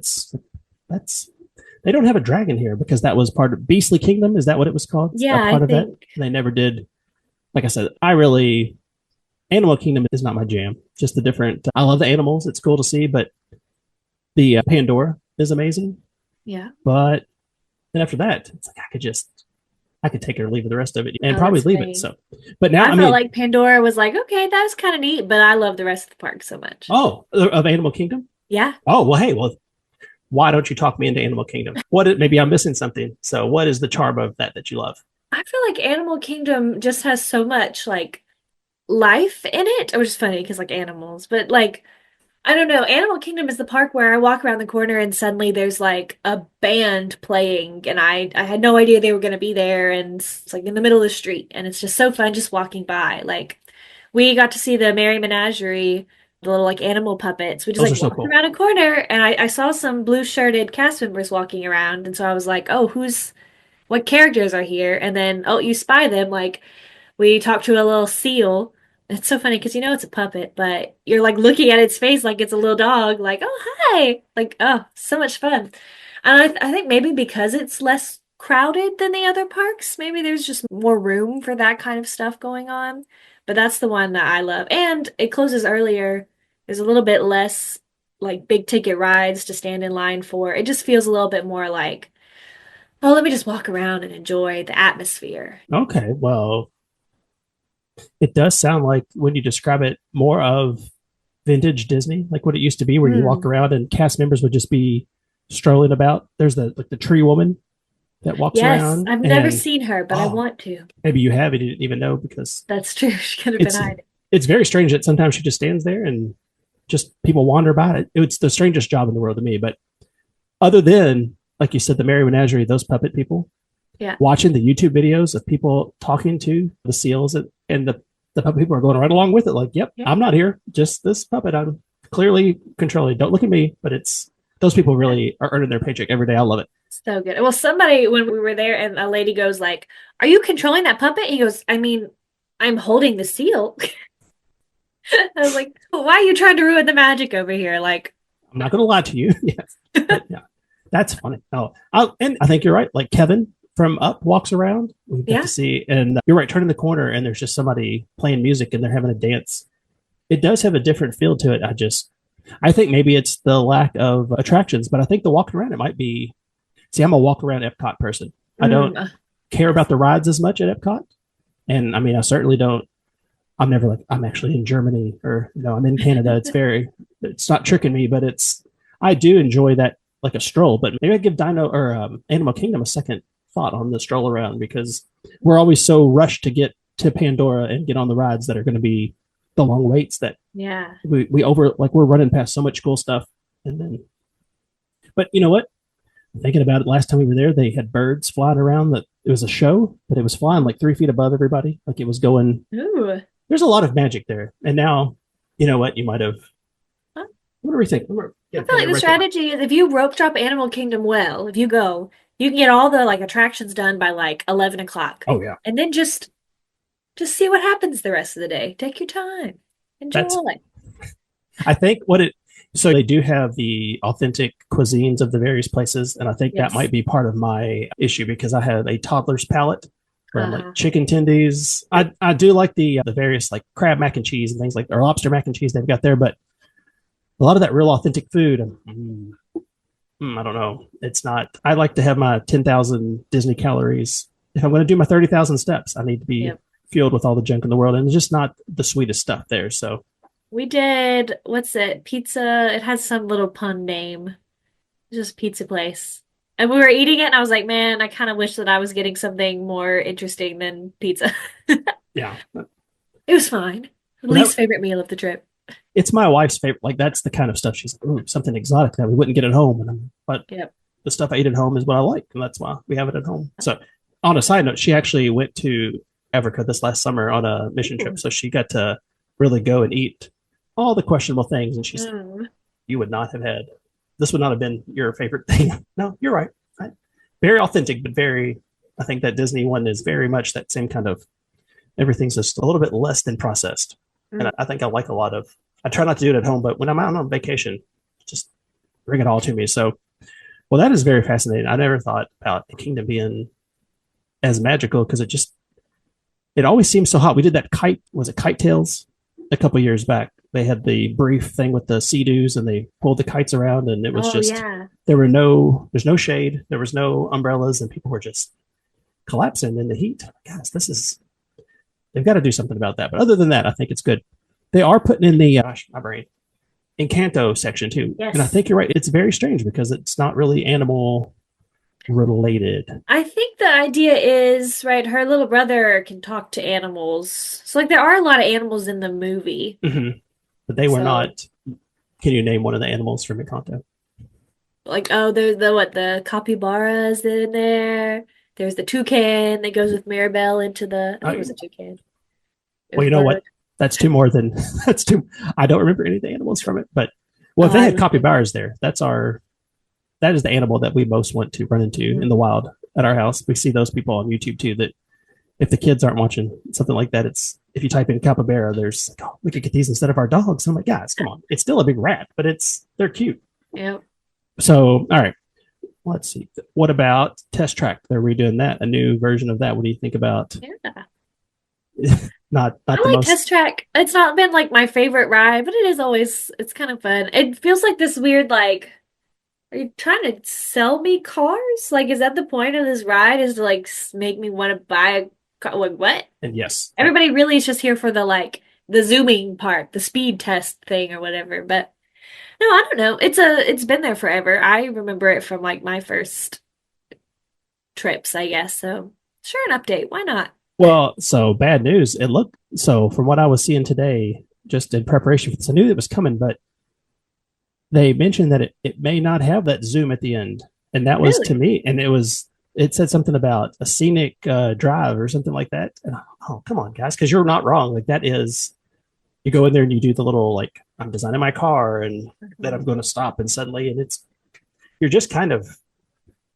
they don't have a dragon here because that was part of Beastly Kingdom. Is that what it was called? Yeah, part I of think. that. They never did. Like I said, Animal Kingdom is not my jam. Just the different, I love the animals. It's cool to see, but the Pandora is amazing. Yeah. But then after that, it's like I could take it or leave the rest of it and Oh, probably that's leave great. it. So, but now I felt like Pandora was like, okay, that was kind of neat, but I love the rest of the park so much. oh, of Animal Kingdom. Yeah. Oh well, hey, why don't you talk me into Animal Kingdom? Maybe I'm missing something. So, what is the charm of that you love? I feel like Animal Kingdom just has so much like life in it, which is funny because like animals, but like I don't know. Animal Kingdom is the park where I walk around the corner and suddenly there's like a band playing, and I had no idea they were going to be there, and it's like in the middle of the street, and it's just so fun just walking by. Like we got to see the Merry Menagerie, the little like animal puppets. We just Those are like so walked cool. around a corner, and I saw some blue shirted cast members walking around, and so I was like, oh, what characters are here? And then oh, you spy them like. We talked to a little seal. It's so funny because you know it's a puppet, but you're like looking at its face like it's a little dog, like, oh, hi. Like, oh, so much fun. And I think maybe because it's less crowded than the other parks, maybe there's just more room for that kind of stuff going on. But that's the one that I love. And it closes earlier. There's a little bit less like big ticket rides to stand in line for. It just feels a little bit more like, oh, let me just walk around and enjoy the atmosphere. Okay, well, it does sound like when you describe it more of vintage Disney, like what it used to be, where you walk around and cast members would just be strolling about. There's the tree woman that walks around. I've never seen her, but I want to. Maybe you have and you didn't even know because That's true. She could have been hiding. it's very strange that sometimes she just stands there and just people wander about it. It's the strangest job in the world to me. But other than, like you said, the Merry Menagerie, those puppet people, Yeah. watching the YouTube videos of people talking to the seals and the puppet people are going right along with it. Like, yep, I'm not here. Just this puppet. I'm clearly controlling. Don't look at me. But it's those people really are earning their paycheck every day. I love it. So good. Well, somebody, when we were there and a lady goes like, "Are you controlling that puppet?" He goes, "I mean, I'm holding the seal." I was like, well, why are you trying to ruin the magic over here? Like, I'm not going to lie to you. Yes. Yeah. That's funny. Oh, and I think you're right. Like Kevin from Up walks around. We get to see, and you're right. Turning the corner, and there's just somebody playing music, and they're having a dance. It does have a different feel to it. I think maybe it's the lack of attractions, but I think the walking around it might be. See, I'm a walk around Epcot person. I don't care about the rides as much at Epcot, and I mean, I certainly don't. I'm never like I'm actually in Germany or I'm in Canada. It's not tricking me, but I do enjoy that like a stroll. But maybe I give Dino or Animal Kingdom a second thought on the stroll around because we're always so rushed to get to Pandora and get on the rides that are going to be the long waits that we we're running past so much cool stuff. And then, but you know what? Thinking about it, last time we were there, they had birds flying around. That it was a show, but it was flying like 3 feet above everybody. Like it was going. Ooh. There's a lot of magic there. And now, you know what? You might have. What do we think? I feel like the strategy is if you rope drop Animal Kingdom well, if you go, you can get all the like attractions done by like 11 o'clock. Oh, yeah. And then just see what happens the rest of the day. Take your time. Enjoy. I think so they do have the authentic cuisines of the various places. And I think that might be part of my issue because I have a toddler's palate. Like chicken tendies. I do like the various like crab mac and cheese and things like or lobster mac and cheese they've got there, but a lot of that real authentic food, I don't know. It's not. I like to have my 10,000 Disney calories. If I'm going to do my 30,000 steps, I need to be fueled with all the junk in the world, and it's just not the sweetest stuff there. So we did what's it? Pizza. It has some little pun name. Just pizza place. And we were eating it, and I was like, man, I kind of wish that I was getting something more interesting than pizza. Yeah. It was fine. Least favorite meal of the trip. It's my wife's favorite. Like, that's the kind of stuff she's like, ooh, something exotic that we wouldn't get at home. But the stuff I eat at home is what I like, and that's why we have it at home. So, on a side note, she actually went to Africa this last summer on a mission trip. So she got to really go and eat all the questionable things. And she said, you would not have had this would not have been your favorite thing. No, you're right. Very authentic, but I think that Disney one is very much that same kind of, everything's just a little bit less than processed. And I think I like I try not to do it at home, but when I'm out on vacation, just bring it all to me. So, well, that is very fascinating. I never thought about the kingdom being as magical because it always seems so hot. We did that Kite Tales a couple years back. They had the brief thing with the Sea-Doos and they pulled the kites around and it was there's no shade. There was no umbrellas and people were just collapsing in the heat. Guys, they've got to do something about that. But other than that, I think it's good. They are putting in the, my brain, Encanto section too. Yes. And I think you're right. It's very strange because it's not really animal related. I think the idea is, right, her little brother can talk to animals. So like there are a lot of animals in the movie. Mm-hmm. But they were not. Can you name one of the animals from Encanto? Like, there's the capybaras in there. There's the toucan that goes with Mirabelle into the. I think it was a toucan. Well, you know what? That's two more than that's two. I don't remember any of the animals from it, but if they had capybaras there, that is the animal that we most want to run into in the wild at our house. We see those people on YouTube too. That if the kids aren't watching something like that, if you type in capybara, there's like, we could get these instead of our dogs. I'm like, guys, come on. It's still a big rat, but they're cute. Yep. So, all right. Let's see. What about Test Track? They're redoing that, a new version of that. What do you think about? Yeah. not I like Test Track. It's not been like my favorite ride, but it's kind of fun. It feels like this weird, like, are you trying to sell me cars? Like, is that the point of this ride? Is to like make me want to buy a car? Like, what? And yes, everybody really is just here for the zooming part, the speed test thing or whatever. But no, I don't know. It's been there forever. I remember it from like my first trips, I guess. So sure, an update. Why not? Well, so bad news. It looked so from what I was seeing today, just in preparation for this. I knew it was coming, but they mentioned that it may not have that zoom at the end. And that was to Really? me, and it said something about a scenic drive or something like that. And oh, come on, guys, because you're not wrong. Like that is, you go in there and you do the little like I'm designing my car and then I'm going to stop and suddenly, and you're just kind of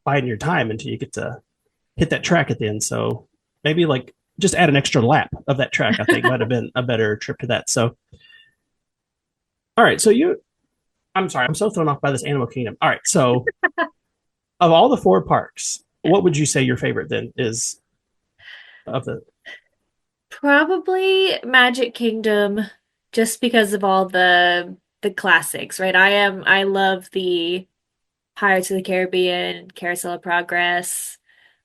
biding your time until you get to hit that track at the end. So maybe like just add an extra lap of that track. I think might have been a better trip to that. So all right, so I'm sorry, I'm so thrown off by this Animal Kingdom. All right, so of all the four parks, what would you say your favorite then is of the? Probably Magic Kingdom, just because of all the classics, right? I love the Pirates of the Caribbean, Carousel of Progress,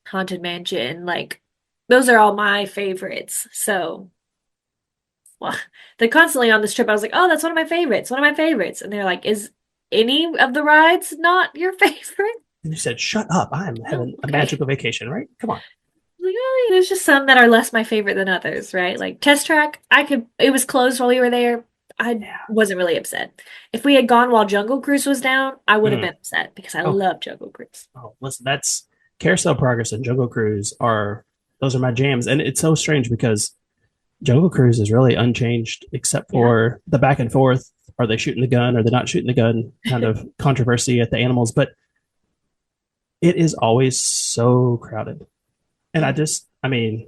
Haunted Mansion, like those are all my favorites. So, well, they're constantly on this trip. I was like, oh, that's one of my favorites, one of my favorites. And they're like, is any of the rides not your favorite? And you said, "Shut up! I'm having a Okay. magical vacation." Right? Come on. Like, oh, there's just some that are less my favorite than others, right? Like Test Track, it was closed while we were there. I wasn't really upset. If we had gone while Jungle Cruise was down, I would have been upset because I Oh. love Jungle Cruise. Oh, listen, that's Carousel Progress and Jungle Cruise those are my jams, and it's so strange because Jungle Cruise is really unchanged except for the back and forth. Are they shooting the gun? Are they not shooting the gun? Kind of controversy at the animals, but it is always so crowded. And I mean,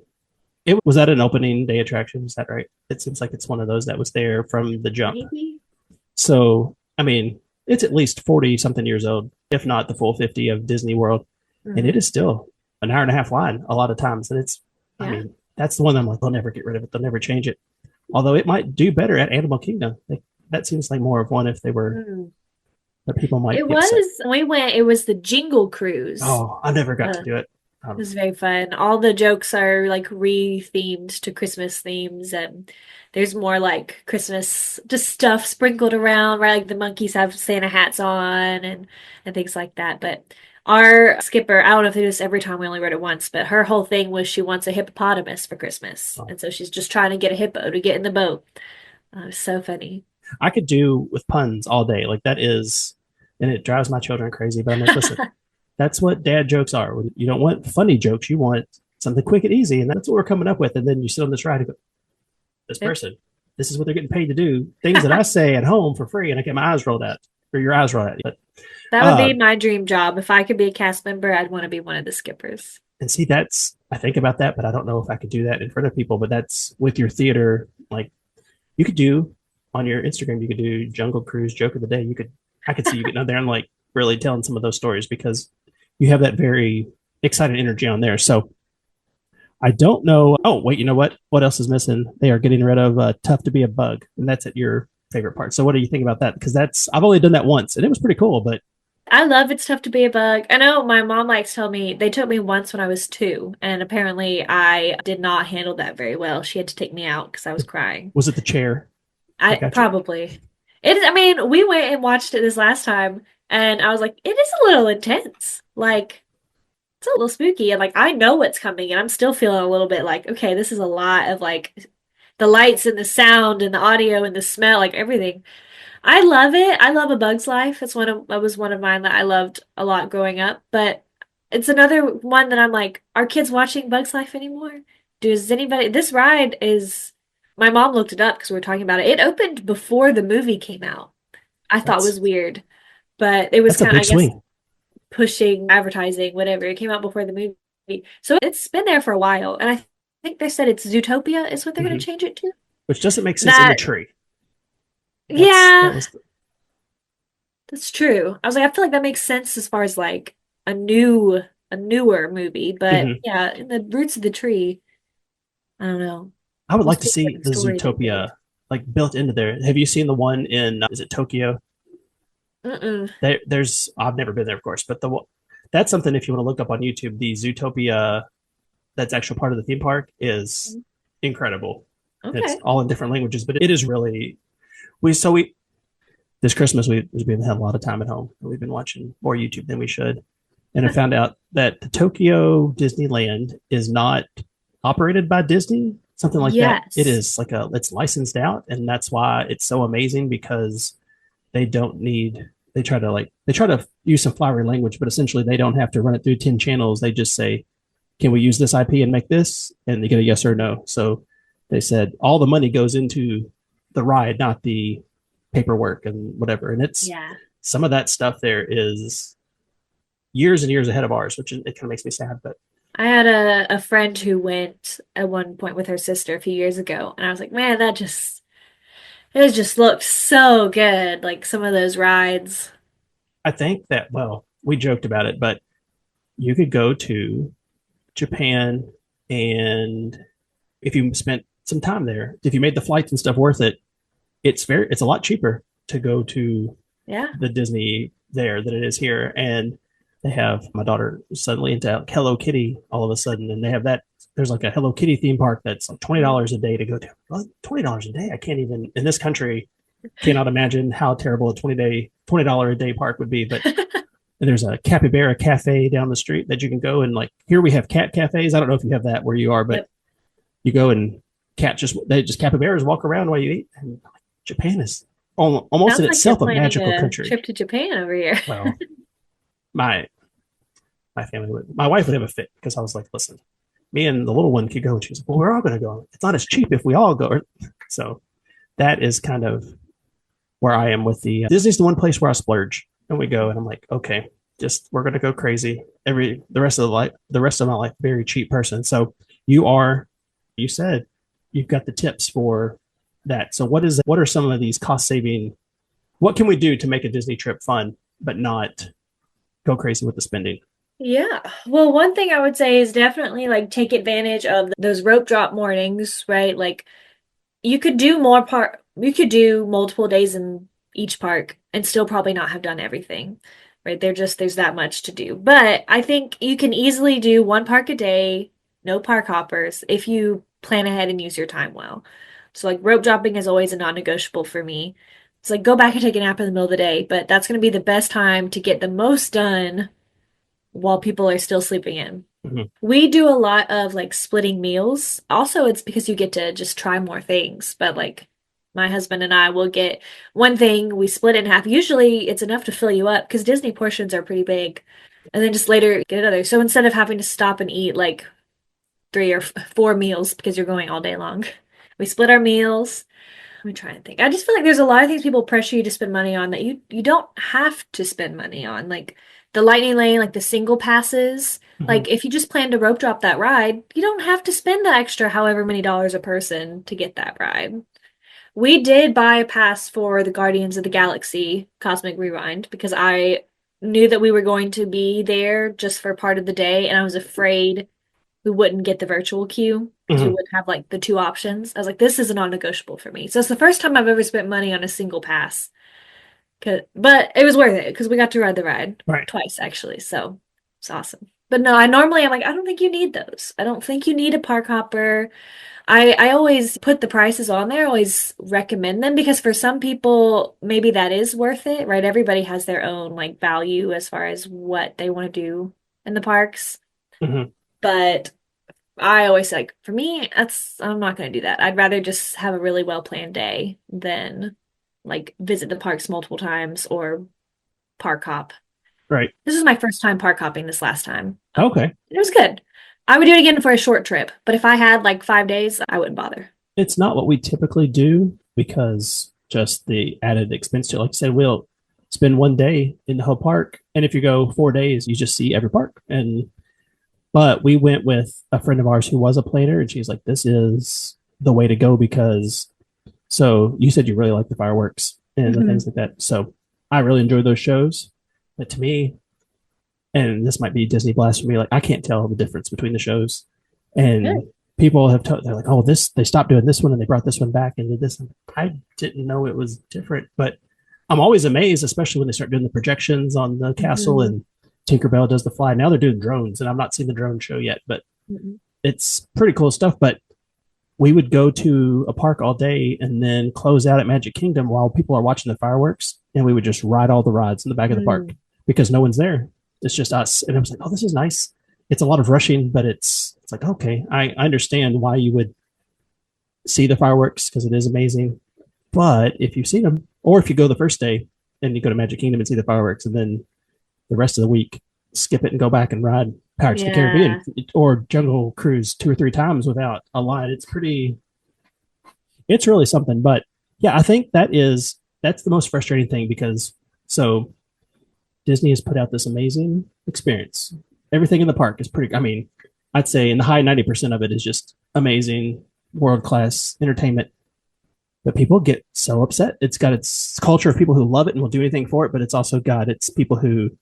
it was at an opening day attraction. Is that right? It seems like it's one of those that was there from the jump. Maybe. So, I mean, it's at least 40 something years old, if not the full 50 of Disney World. And it is still an hour and a half line a lot of times. And I mean, that's the one I'm like, they'll never get rid of it. They'll never change it. Although it might do better at Animal Kingdom. That seems like more of one if they were, that people might. It was, when we went, it was the Jingle Cruise. Oh, I never got to do it. It was very fun. All the jokes are like re-themed to Christmas themes, and there's more like Christmas just stuff sprinkled around, right? Like the monkeys have Santa hats on and things like that. But our skipper, I don't know if they do this every time, we only rode it once, but her whole thing was she wants a hippopotamus for Christmas. And so she's just trying to get a hippo to get in the boat. It was so funny. I could do with puns all day. Like that is, and it drives my children crazy, but I'm like, listen, that's what dad jokes are. You don't want funny jokes. You want something quick and easy. And that's what we're coming up with. And then you sit on this ride and go, this person, this is what they're getting paid to do. Things that I say at home for free. And I get my eyes rolled at, or your eyes rolled at. But that would be my dream job. If I could be a cast member, I'd want to be one of the skippers. And see, I think about that, but I don't know if I could do that in front of people. But that's with your theater. Like you could do on your Instagram, you could do Jungle Cruise joke of the day. I could see you getting out there and like really telling some of those stories because you have that very excited energy on there. So I don't know. Oh, wait, you know what? What else is missing? They are getting rid of Tough to Be a Bug. And that's at your favorite part. So what do you think about that? Because I've only done that once and it was pretty cool, but. I love It's Tough to Be a Bug. I know my mom likes to tell me, they took me once when I was 2, and apparently I did not handle that very well. She had to take me out because I was crying. Was it the chair? Probably. I mean, we went and watched it this last time, and I was like, it is a little intense. Like, it's a little spooky, and like I know what's coming, and I'm still feeling a little bit like, okay, this is a lot of like the lights and the sound and the audio and the smell, like everything. I love it. I love A Bug's Life. That was one of mine that I loved a lot growing up. But it's another one that I'm like, are kids watching Bug's Life anymore? This ride is, my mom looked it up because we were talking about it. It opened before the movie came out. I thought it was weird, but it was kind of, I guess, pushing advertising, whatever. It came out before the movie. So it's been there for a while. And I think they said it's Zootopia is what they're going to change it to. Which doesn't make sense in the tree. That's true. I was like, I feel like that makes sense as far as like a newer movie, but yeah, in the roots of the tree, I don't know. I would like to see the Zootopia like built into there. Have you seen the one in is it Tokyo? There's I've never been there, of course, but that's something if you want to look up on YouTube. The Zootopia that's actually part of the theme park is incredible. Okay. It's all in different languages, but it is really. This Christmas we've been had a lot of time at home. We've been watching more YouTube than we should, and I found out that the Tokyo Disneyland is not operated by Disney, something like that. Yes. It is like it's licensed out, and that's why it's so amazing because they don't need. They try to use some flowery language, but essentially they don't have to run it through 10 channels. They just say, "Can we use this IP and make this?" And they get a yes or no. So they said all the money goes into the ride, not the paperwork and whatever. And it's some of that stuff there is years and years ahead of ours, which it kind of makes me sad. But I had a friend who went at one point with her sister a few years ago, and I was like, man, it just looks so good. Like some of those rides. I think that, well, we joked about it, but you could go to Japan, and if you spent some time there, if you made the flights and stuff worth it, it's a lot cheaper to go to the Disney there than it is here. And they have my daughter suddenly into Hello Kitty all of a sudden, and they have that. There's like a Hello Kitty theme park that's like $20 a day to go to. Well, $20 a day, I can't even in this country cannot imagine how terrible a $20 a day park would be. But and there's a capybara cafe down the street that you can go, and like here we have cat cafes. I don't know if you have that where you are, but you go and capybaras walk around while you eat. And Japan is almost in itself a magical country. Trip to Japan over here. Well, my family my wife would have a fit because I was like, listen, me and the little one could go, and she was like, well, we're all going to go. It's not as cheap if we all go. So that is kind of where I am with the Disney's the one place where I splurge, and we go, and I'm like, okay, we're going to go crazy the rest of my life, very cheap person. So you said you've got the tips for that. So what are some of these cost saving? What can we do to make a Disney trip fun, but not go crazy with the spending? Yeah. Well, one thing I would say is definitely like take advantage of those rope drop mornings, right? Like you could do multiple days in each park and still probably not have done everything, right? There's that much to do. But I think you can easily do one park a day, no park hoppers, if you plan ahead and use your time well. So like rope dropping is always a non-negotiable for me. It's like go back and take a nap in the middle of the day, but that's going to be the best time to get the most done while people are still sleeping in. Mm-hmm. We do a lot of like splitting meals. Also, it's because you get to just try more things. But like my husband and I will get one thing, we split it in half. Usually it's enough to fill you up because Disney portions are pretty big. And then just later get another. So instead of having to stop and eat like 3 or 4 meals because you're going all day long, we split our meals. Let me try and think. I just feel like there's a lot of things people pressure you to spend money on that you don't have to spend money on. Like the lightning lane, like the single passes. Mm-hmm. Like if you just plan to rope drop that ride, you don't have to spend the extra however many dollars a person to get that ride. We did buy a pass for the Guardians of the Galaxy Cosmic Rewind because I knew that we were going to be there just for part of the day, and I was afraid we wouldn't get the virtual queue because we wouldn't have like the 2 options. I was like, this is a non-negotiable for me. So it's the first time I've ever spent money on a single pass. But it was worth it because we got to ride the ride twice actually. So it's awesome. But no, I'm like, I don't think you need those. I don't think you need a park hopper. I always put the prices on there, always recommend them because for some people, maybe that is worth it, right? Everybody has their own like value as far as what they want to do in the parks. Mm-hmm. But I always say, like, for me, I'm not going to do that. I'd rather just have a really well-planned day than like visit the parks multiple times or park hop. Right. This is my first time park hopping this last time. Okay. It was good. I would do it again for a short trip, but if I had like 5 days, I wouldn't bother. It's not what we typically do because just the added expense to, like you said, we'll spend 1 day in the whole park. And if you go 4 days, you just see every park. But we went with a friend of ours who was a planner, and she's like, this is the way to go because, so you said you really like the fireworks and the things like that. So I really enjoy those shows. But to me, and this might be Disney blasphemy, like I can't tell the difference between the shows. And people have they're like, oh, they stopped doing this one and they brought this one back and did this. I didn't know it was different, but I'm always amazed, especially when they start doing the projections on the castle and Tinkerbell does the fly. Now they're doing drones, and I'm not seeing the drone show yet, but it's pretty cool stuff. But we would go to a park all day and then close out at Magic Kingdom while people are watching the fireworks, and we would just ride all the rides in the back of the park because no one's there. It's just us. And I was like, oh, this is nice. it's a lot of rushing, but it's like, okay, I understand why you would see the fireworks because it is amazing. But if you've seen them, or if you go the first day and you go to Magic Kingdom and see the fireworks, and then the rest of the week skip it and go back and ride Pirates of the Caribbean or Jungle Cruise 2 or 3 times without a line, it's really something. But yeah, I think that's the most frustrating thing, because so Disney has put out this amazing experience. Everything in the park is pretty, I mean, I'd say in the high 90% of it is just amazing, world-class entertainment. But people get so upset. It's got its culture of people who love it and will do anything for it, but it's also got its people who,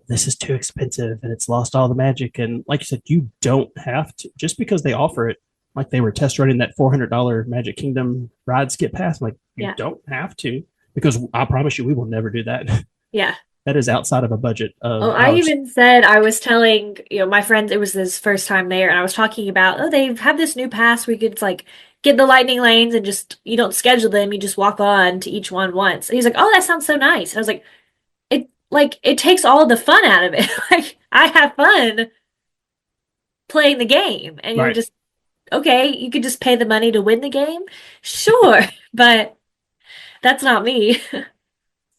this is too expensive and it's lost all the magic. And like you said, you don't have to, just because they offer it, like they were test running that $400 Magic Kingdom ride skip pass. Like, you don't have to, because I promise you, we will never do that. Yeah. That is outside of a budget of I even said, I was telling, my friends, it was his first time there, and I was talking about, they have this new pass where you could like get the lightning lanes and just, you don't schedule them, you just walk on to each one once. And he's like, oh, that sounds so nice. And I was like, it takes all the fun out of it. Like, I have fun playing the game, and you're just, okay, you could just pay the money to win the game. Sure. But that's not me.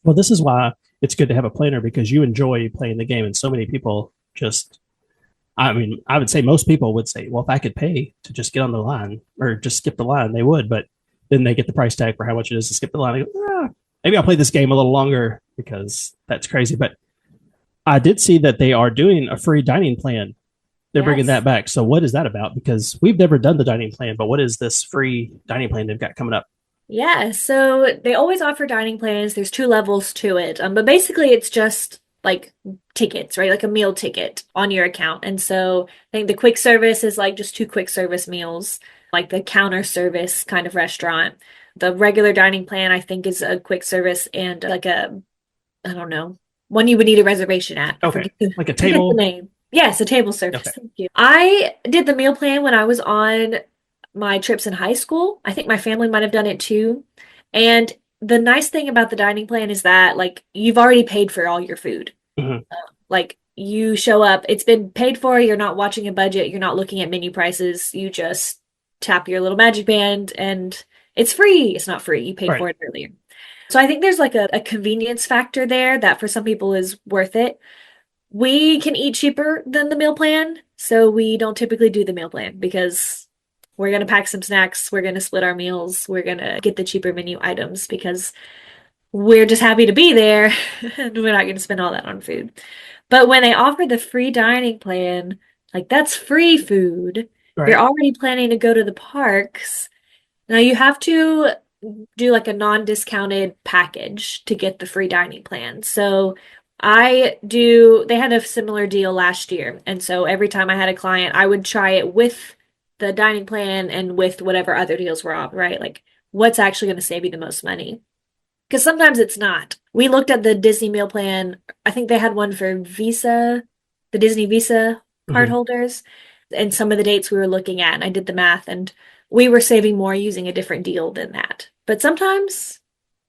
Well, this is why it's good to have a planner, because you enjoy playing the game. And so many people just, I mean, I would say most people would say, well, if I could pay to just get on the line or just skip the line, they would. But then they get the price tag for how much it is to skip the line. I go, maybe I'll play this game a little longer, because that's crazy. But I did see that they are doing a free dining plan. They're bringing that back. So what is that about? Because we've never done the dining plan, but what is this free dining plan they've got coming up? Yeah, so they always offer dining plans. There's 2 levels to it. But basically it's just like tickets, right? Like a meal ticket on your account. And so I think the quick service is like just 2 quick service meals, like the counter service kind of restaurant. The regular dining plan, I think, is a quick service and like I don't know, one you would need a reservation at. Okay, like a table. The name. Yes, a table service. Okay. Thank you. I did the meal plan when I was on my trips in high school. I think my family might have done it too. And the nice thing about the dining plan is that, like, you've already paid for all your food. Mm-hmm. Like, you show up, it's been paid for. You're not watching a budget. You're not looking at menu prices. You just tap your little magic band and it's free. It's not free. You paid for it earlier. So I think there's like a convenience factor there that for some people is worth it. We can eat cheaper than the meal plan, so we don't typically do the meal plan because we're going to pack some snacks, we're going to split our meals, we're going to get the cheaper menu items because we're just happy to be there and we're not going to spend all that on food. But when they offer the free dining plan, like, that's free food. You're already planning to go to the parks. Now you have to do like a non-discounted package to get the free dining plan. So they had a similar deal last year. And so every time I had a client, I would try it with the dining plan and with whatever other deals were on, right? Like, what's actually going to save you the most money? Because sometimes it's not. We looked at the Disney meal plan. I think they had one for Visa, the Disney Visa card holders, and some of the dates we were looking at. And I did the math, and we were saving more using a different deal than that. But sometimes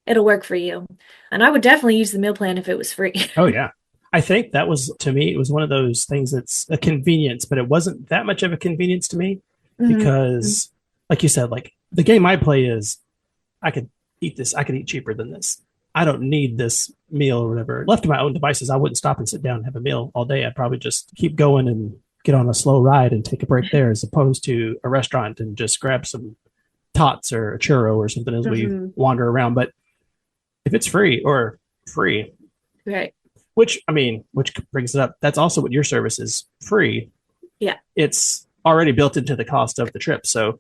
it'll work for you. And I would definitely use the meal plan if it was free. Oh, yeah. I think that was, to me, it was one of those things that's a convenience, but it wasn't that much of a convenience to me because, like you said, like the game I play is I could eat this. I could eat cheaper than this. I don't need this meal or whatever. Left to my own devices, I wouldn't stop and sit down and have a meal all day. I'd probably just keep going and get on a slow ride and take a break there, as opposed to a restaurant and just grab some tots or a churro or something as we wander around. But if it's free, right? Which brings it up. That's also what your service is, free. Yeah, it's already built into the cost of the trip. So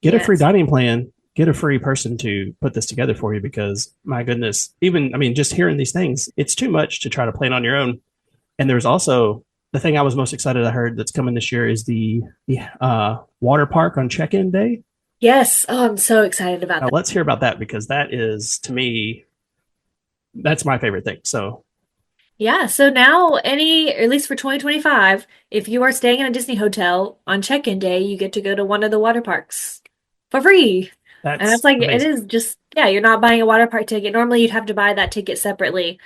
get a free dining plan. Get a free person to put this together for you, because my goodness, just hearing these things, it's too much to try to plan on your own. And there's also the thing I was most excited I heard that's coming this year is the water park on check-in day. Yes. Oh, I'm so excited about that. Let's hear about that, because that is, to me, that's my favorite thing. So yeah, so now at least for 2025, if you are staying in a Disney hotel on check-in day, you get to go to one of the water parks for free. And that's like, amazing. It is just, you're not buying a water park ticket. Normally you'd have to buy that ticket separately.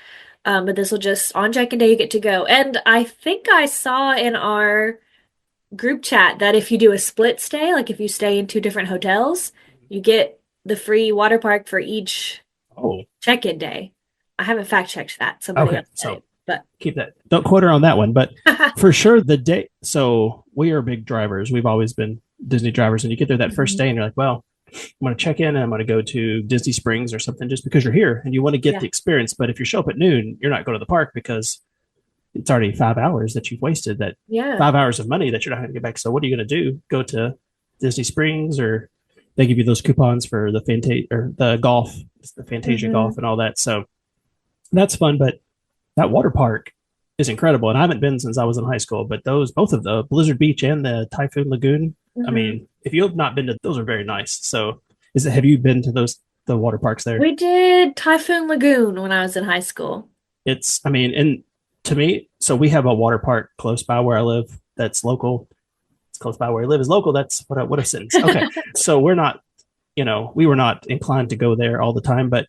But this will just on check-in day you get to go. And I think I saw in our group chat that if you do a split stay, like if you stay in two different hotels, you get the free water park for each check-in day. I haven't fact checked that. Somebody else said it, but keep that. Don't quote her on that one, but for sure the day. So we are big drivers. We've always been Disney drivers, and you get there that first day, and you're like, well, I'm going to check in, and I'm going to go to Disney Springs or something, just because you're here and you want to get the experience. But if you show up at noon, you're not going to the park because it's already 5 hours that you've wasted. That 5 hours of money that you're not going to get back. So what are you going to do? Go to Disney Springs, or they give you those coupons for the golf, the Fantasia golf, and all that. So that's fun, but that water park is incredible. And I haven't been since I was in high school, but both of the Blizzard Beach and the Typhoon Lagoon, I mean, if you have not been to, those are very nice. So have you been to the water parks there? We did Typhoon Lagoon when I was in high school. And to me, so we have a water park close by where I live that's local. It's close by where I live is local. That's what a sentence. Okay. So we were not inclined to go there all the time, but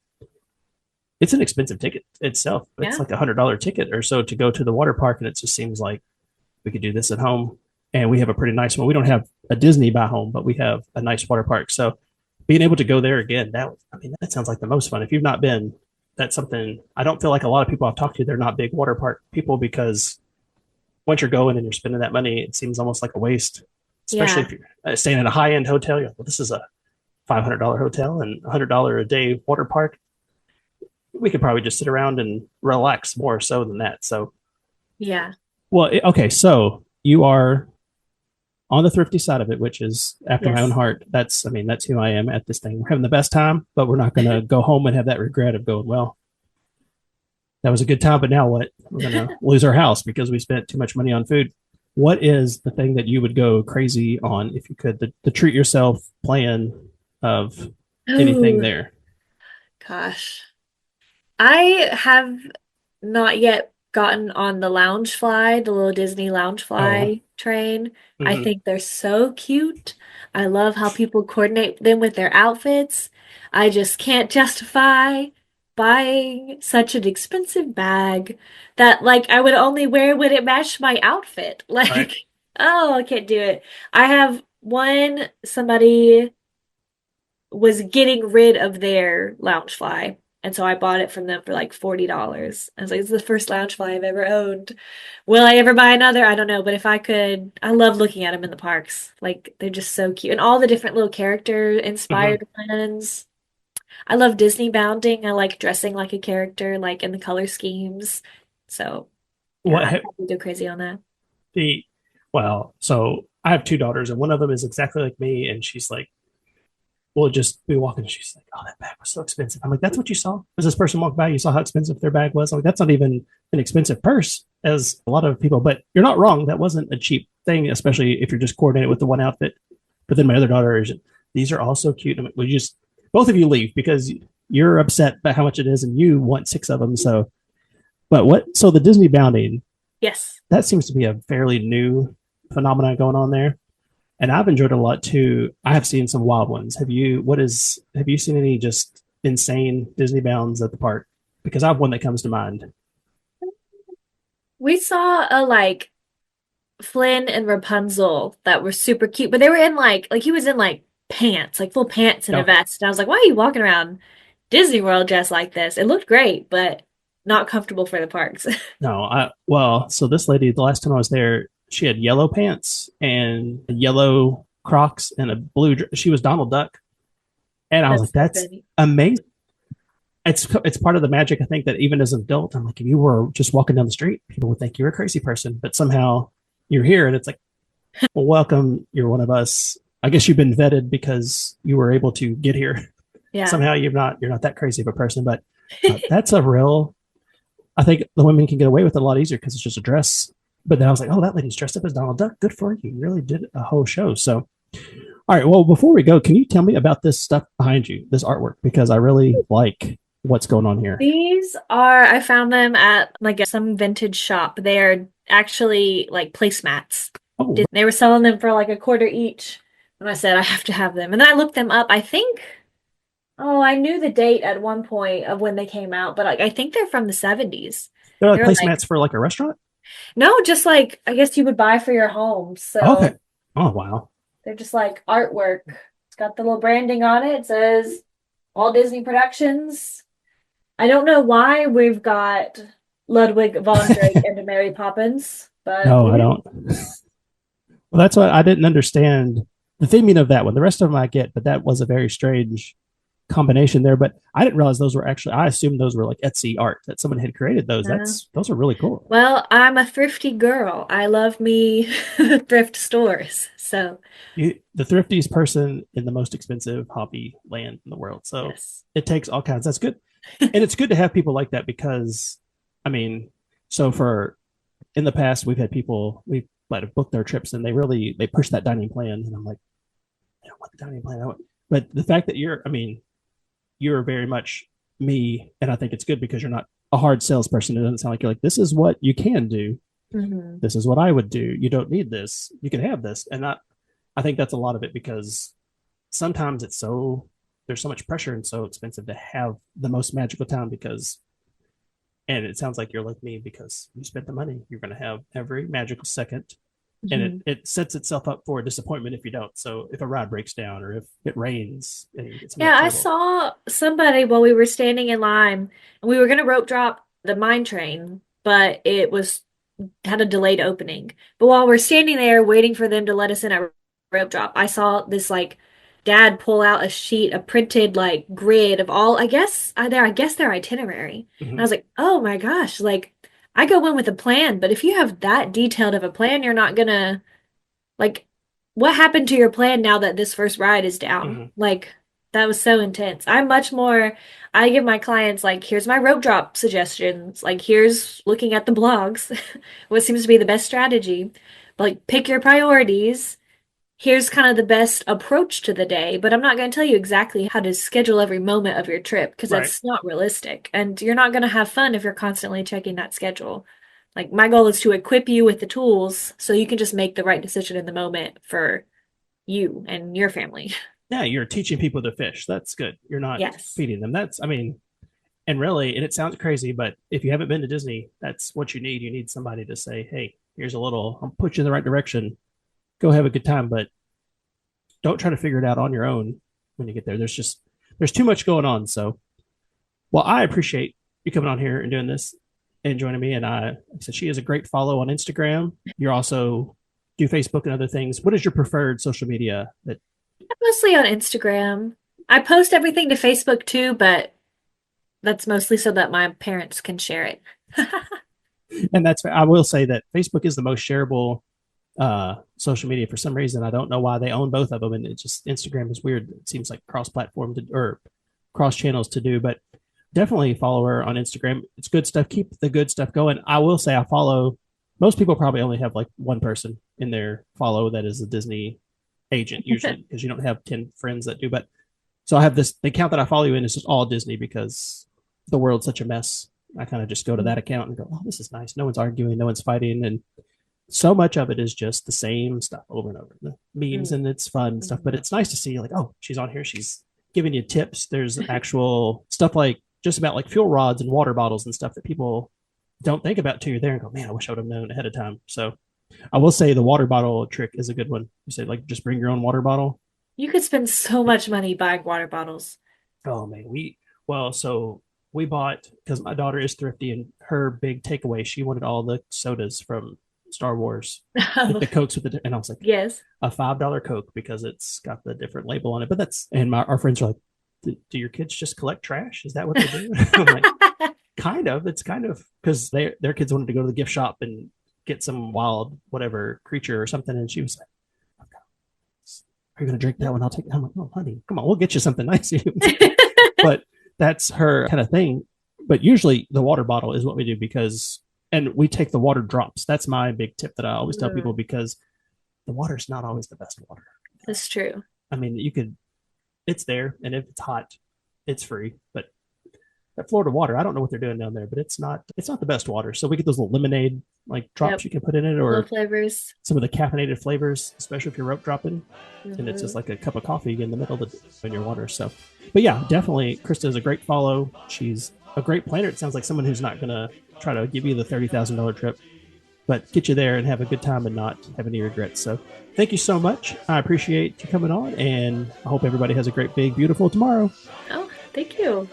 it's an expensive ticket itself. It's like $100 ticket or so to go to the water park. And it just seems like we could do this at home. And we have a pretty nice one. We don't have a Disney by home, but we have a nice water park. So being able to go there again, that sounds like the most fun. If you've not been, that's something I don't feel like a lot of people I've talked to, they're not big water park people, because once you're going and you're spending that money, it seems almost like a waste, especially if you're staying at a high-end hotel. You're like, well, this is a $500 hotel and $100 a day water park. We could probably just sit around and relax more so than that. So, well, okay. So you are on the Thrifty side of it, which is after my own heart. That's who I am at this thing. We're having the best time, but we're not going to go home and have that regret of going, well, that was a good time, but now what? We're going to lose our house because we spent too much money on food. What is the thing that you would go crazy on if you could, the treat yourself plan of anything there? Gosh. I have not yet gotten on the Loungefly, the little Disney Loungefly train. I think they're so cute. I love how people coordinate them with their outfits. I just can't justify buying such an expensive bag that I would only wear when it matched my outfit. I can't do it. I have somebody was getting rid of their Loungefly. And so I bought it from them for like $40. I was like, it's the first Loungefly I've ever owned. Will I ever buy another? I don't know. But if I could, I love looking at them in the parks. They're just so cute. And all the different little character inspired ones. I love Disney bounding. I like dressing like a character, in the color schemes. So I would go crazy on that. So I have two daughters, and one of them is exactly like me. And she's like, we'll just be walking, and she's like, oh, that bag was so expensive. I'm like, that's what you saw? As this person walked by, you saw how expensive their bag was? I'm like, that's not even an expensive purse, as a lot of people, but you're not wrong. That wasn't a cheap thing, especially if you're just coordinated with the one outfit. But then my other daughter is, these are all so cute. I'm like, well, both of you leave because you're upset about how much it is and you want 6 of them. So the Disney bounding, yes, that seems to be a fairly new phenomenon going on there. And I've enjoyed it a lot too. I have seen some wild ones. Have you seen any just insane Disney bounds at the park? Because I have one that comes to mind. We saw a Flynn and Rapunzel that were super cute, but they were in he was in pants, full pants and a vest. And I was like, why are you walking around Disney World dressed like this? It looked great, but not comfortable for the parks. No, so this lady, the last time I was there, she had yellow pants and yellow Crocs and a blue. She was Donald Duck, and I was like, "That's amazing." It's part of the magic. I think that even as an adult, I'm like, if you were just walking down the street, people would think you're a crazy person, but somehow you're here, and it's like, well, welcome. You're one of us. I guess you've been vetted because you were able to get here. Yeah. Somehow you're not that crazy of a person, but that's a real. I think the women can get away with it a lot easier because it's just a dress. But then I was like, oh, that lady's dressed up as Donald Duck. Good for you. You really did a whole show. So, all right. Well, before we go, can you tell me about this stuff behind you, this artwork? Because I really like what's going on here. I found them at some vintage shop. They are actually placemats. Oh. They were selling them for $1 each. And I said, I have to have them. And then I looked them up. I think Oh, I knew the date at one point of when they came out, but like I think they're from the 70s. They're like They're like placemats for like a restaurant. no, just like I guess you would buy for your home. Okay. So Oh wow. they're just like artwork. It's got the little branding on it. It says Walt Disney Productions. I don't know why we've got Ludwig von Drake and Mary Poppins, but No, we I do. don't. Well, that's what I didn't understand the theming of that one. The rest of them I get, but that was a very strange combination there. But I didn't realize those were actually. I assumed those were like Etsy art that someone had created. Uh, Those are really cool. well, I'm a thrifty girl. I love me thrift stores. So, The thriftiest person in the most expensive hobby land in the world. So yes. it takes all kinds. That's good, and it's good to have people like that because, I mean, so for in the past we've had people we might have booked their trips and they push that dining plan, and I'm like, I don't want the dining plan. But the fact that you're very much me, and I think it's good because you're not a hard salesperson. It doesn't sound like you're like, this is what you can do. Hmm. This is what I would do. You don't need this. You can have this. And I think that's a lot of it because sometimes there's so much pressure and so expensive to have the most magical time because, and it sounds like you're like me because you spent the money. You're going to have every magical second and Hmm. it sets itself up for a disappointment if you don't. So if a ride breaks down or if it rains and you get something Yeah, that's I terrible. saw somebody while we were standing in line, and we were gonna rope drop the mine train, but it was had a delayed opening. But while we're standing there waiting for them to let us in at rope drop, I saw this like dad pull out a sheet, a printed like grid of all, I guess their itinerary. And I Mm-hmm. was like, oh my gosh, like I go in with a plan, but if you have that detailed of a plan, you're not gonna like, what happened to your plan now that this first ride is down? Mm-hmm. Like, that was so intense. I give my clients, like, here's my rope drop suggestions. Like, here's looking at the blogs, what seems to be the best strategy. But, like, pick your priorities. Here's kind of the best approach to the day, but I'm not going to tell you exactly how to schedule every moment of your trip because Right. that's not realistic. And you're not going to have fun if you're constantly checking that schedule. Like, my goal is to equip you with the tools so you can just make the right decision in the moment for you and your family. Yeah, you're teaching people to fish. That's good. You're not Yes. feeding them. That's, I mean, and really, and it sounds crazy, but if you haven't been to Disney, that's what you need. You need somebody to say, hey, here's a little, I'll put you in the right direction. Go have a good time, but don't try to figure it out on your own when you get there. There's too much going on. So, well, I appreciate you coming on here and doing this and joining me. And like I said, she is a great follow on Instagram. You're also do Facebook and other things. What is your preferred social media that Mostly on Instagram. I post everything to Facebook too, but that's mostly so that my parents can share it. and that's I will say that Facebook is the most shareable social media for some reason. I don't know why they own both of them, and it just Instagram is weird. It seems like cross-platform or cross channels to do, but definitely follow her on Instagram. It's good stuff. Keep the good stuff going. I will say I follow. Most people probably only have like one person in their follow that is a Disney agent usually because you don't have 10 friends that do. But so I have this the account that I follow you in is just all Disney because the world's such a mess. I kind of just go to that account and go, oh, this is nice. No one's arguing, no one's fighting, and so much of it is just the same stuff over and over, the memes, and it's fun and stuff. But it's nice to see like, oh, she's on here, she's giving you tips. There's actual stuff like just about like fuel rods and water bottles and stuff that people don't think about till you're there and go, man, I wish I would have known ahead of time. So I will say the water bottle trick is a good one. You said like just bring your own water bottle. You could spend so much money buying water bottles. Oh man, so we bought because my daughter is thrifty and her big takeaway, she wanted all the sodas from Star Wars, like Oh, the Cokes with the, and I was like, yes. a $5 Coke because it's got the different label on it. But that's, and our friends are like, do your kids just collect trash? Is that what they do? I'm like, kind of. It's kind of because their kids wanted to go to the gift shop and get some wild whatever creature or something, and she was like, "Are you going to drink that one? I'll take it." I'm like, "Oh, honey, come on, we'll get you something nice." But that's her kind of thing. But usually the water bottle is what we do because, and we take the water drops. That's my big tip that I always tell people because the water's not always the best water. That's true. I mean, it's there, and if it's hot, it's free. But That Florida water, I don't know what they're doing down there, but it's not the best water. So we get those little lemonade like drops you can put in it, Little or flavors. some of the caffeinated flavors, especially if you're rope dropping, and it's just Mhm. like a cup of coffee in the middle of in your water. So, but yeah, definitely, Krista is a great follow. She's a great planner. It sounds like someone who's not gonna try to give you the $30,000 trip, but get you there and have a good time and not have any regrets. So, thank you so much. I appreciate you coming on, and I hope everybody has a great, big, beautiful tomorrow. Oh, thank you.